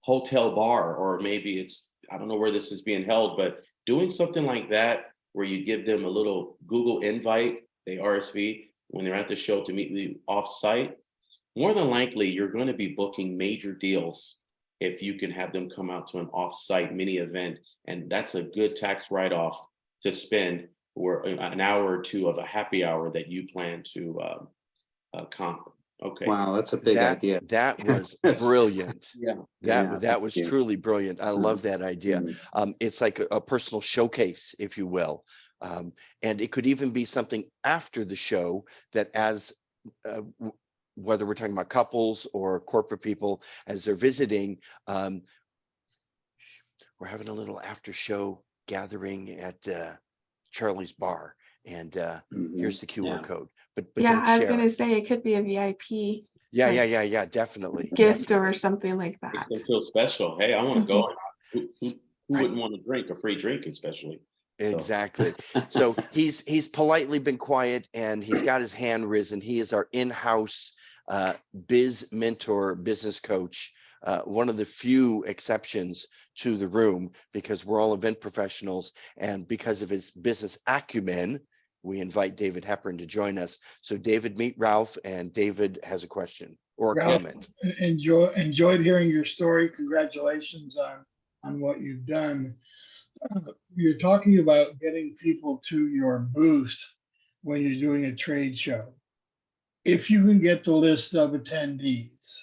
hotel bar, or maybe it's, I don't know where this is being held, but doing something like that where you give them a little Google invite, they RSV when they're at the show to meet you off-site. More than likely, you're going to be booking major deals if you can have them come out to an off-site mini event, and that's a good tax write-off to spend for an hour or two of a happy hour that you plan to comp. Okay. Wow, that's a big idea. That was brilliant. Yeah. That was thank you. truly brilliant. I love that idea. Mhm. It's like a personal showcase, if you will. And it could even be something after the show that as whether we're talking about couples or corporate people, as they're visiting, we're having a little after show gathering at Charlie's bar, and here's the QR code. But Yeah, don't I was share gonna it. say it could be a VIP Yeah, definitely. gift definitely. or something like that. Makes them feel special. Hey, I want to go. Who wouldn't want to drink a free drink, especially? So, Exactly. So he's politely been quiet, and he's got his hand risen. He is our in-house biz mentor, business coach. One of the few exceptions to the room, because we're all event professionals, and because of his business acumen, we invite David Hepburn to join us. So David, meet Ralph, and David has a question or a Ralph, comment. enjoyed hearing your story. Congratulations on what you've done. You're talking about getting people to your booth when you're doing a trade show. If you can get the list of attendees,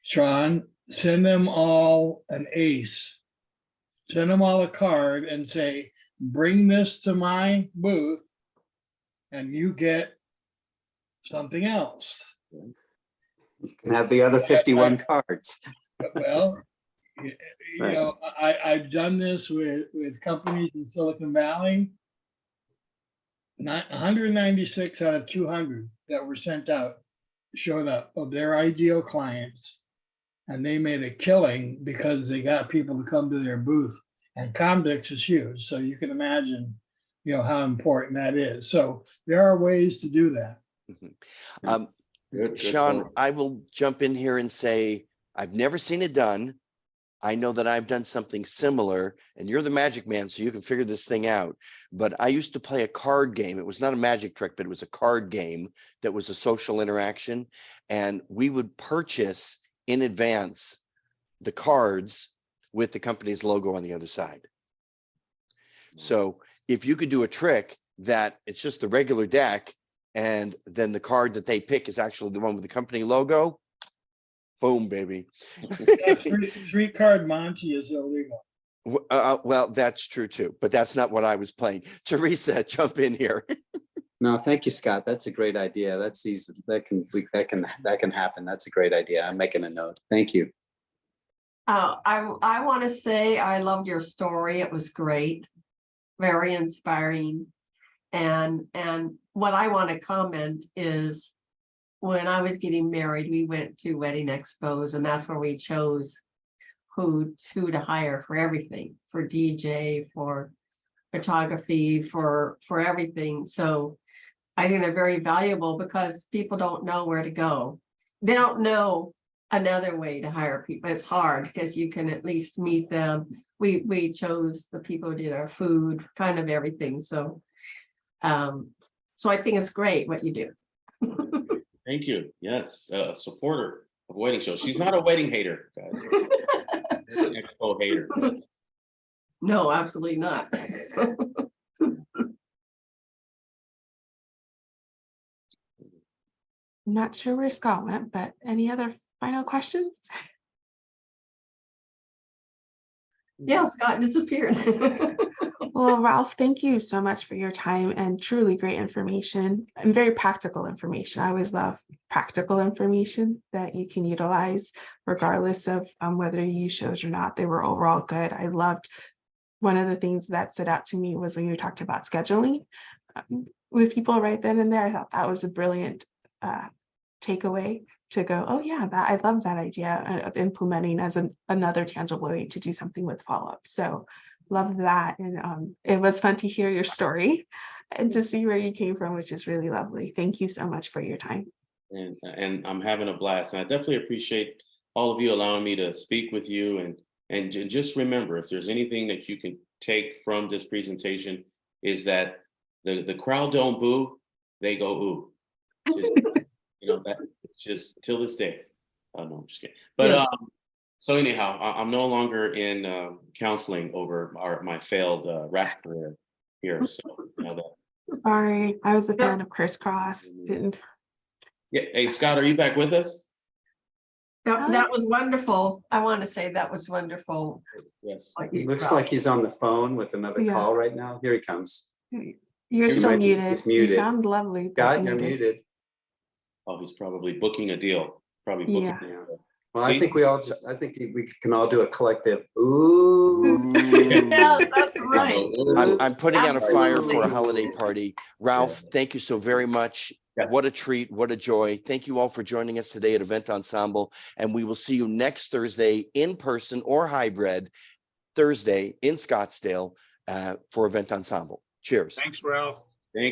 Sean, send them all an ace. Send them all a card and say, bring this to my booth and you get something else. You can have the other 51 cards. Well, you know, I've done this with companies in Silicon Valley. 196 out of 200 that were sent out showed up of their ideal clients, and they made a killing because they got people to come to their booth. And Comdex is huge, so you can imagine, you know, how important that is. So there are ways to do that. good Sean, point. I will jump in here and say, I've never seen it done. I know that I've done something similar, and you're the magic man, so you can figure this thing out. But I used to play a card game. It was not a magic trick, but it was a card game that was a social interaction. And we would purchase in advance the cards with the company's logo on the other side. So if you could do a trick that it's just the regular deck, and then the card that they pick is actually the one with the company logo, boom, baby. Three card Monty is illegal. Well, that's true too, but that's not what I was playing. Teresa, jump in here. No, thank you, Scott. That's a great idea. That's easy. That can happen. That's a great idea. I'm making a note. Thank you. I want to say I loved your story. It was great, very inspiring. And what I want to comment is when I was getting married, we went to wedding expos, and that's where we chose who to hire for everything, for DJ, for photography, for everything. So I think they're very valuable because people don't know where to go. They don't know another way to hire people. It's hard because you can at least meet them. We chose the people who did our food, kind of everything. So so I think it's great what you do. Thank you. Yes, supporter of wedding shows. She's not a wedding hater, guys. Expo hater. No, absolutely not. I'm not sure where Scott went, but any other final questions? Yeah, Scott disappeared. Well, Ralph, thank you so much for your time and truly great information and very practical information. I always love practical information that you can utilize regardless of whether you use shows or not. They were overall good. I loved one of the things that stood out to me was when you talked about scheduling with people right then and there. I thought that was a brilliant takeaway to go, oh yeah, that I love that idea of implementing as another tangible way to do something with follow-up. So love that. And it was fun to hear your story and to see where you came from, which is really lovely. Thank you so much for your time. And I'm having a blast. And I definitely appreciate all of you allowing me to speak with you. And just remember, if there's anything that you can take from this presentation, is that the crowd don't boo, they go ooh. Just, that just till this day. Oh, no, I'm just kidding. But Yes. So anyhow, I'm no longer in counseling over my failed rap career here. So that. Sorry, I was a fan of Crisscross. Didn't. Yeah. Hey, Scott, are you back with us? That was wonderful. I want to say that was wonderful. Yes. Looks like he's on the phone with another call right now. Here he comes. You're still muted. He's muted. You sound lovely. Scott, you're muted. Oh, he's probably booking a deal. Probably booking a deal. Well, I think I think we can all do a collective ooh. Yeah, that's right. I'm putting out a fire for a Absolutely. holiday party. Ralph, thank you so very much. Yes. What a treat, what a joy. Thank you all for joining us today at Event Ensemble. And we will see you next Thursday in person or hybrid Thursday in Scottsdale for Event Ensemble. Cheers. Thanks, Ralph.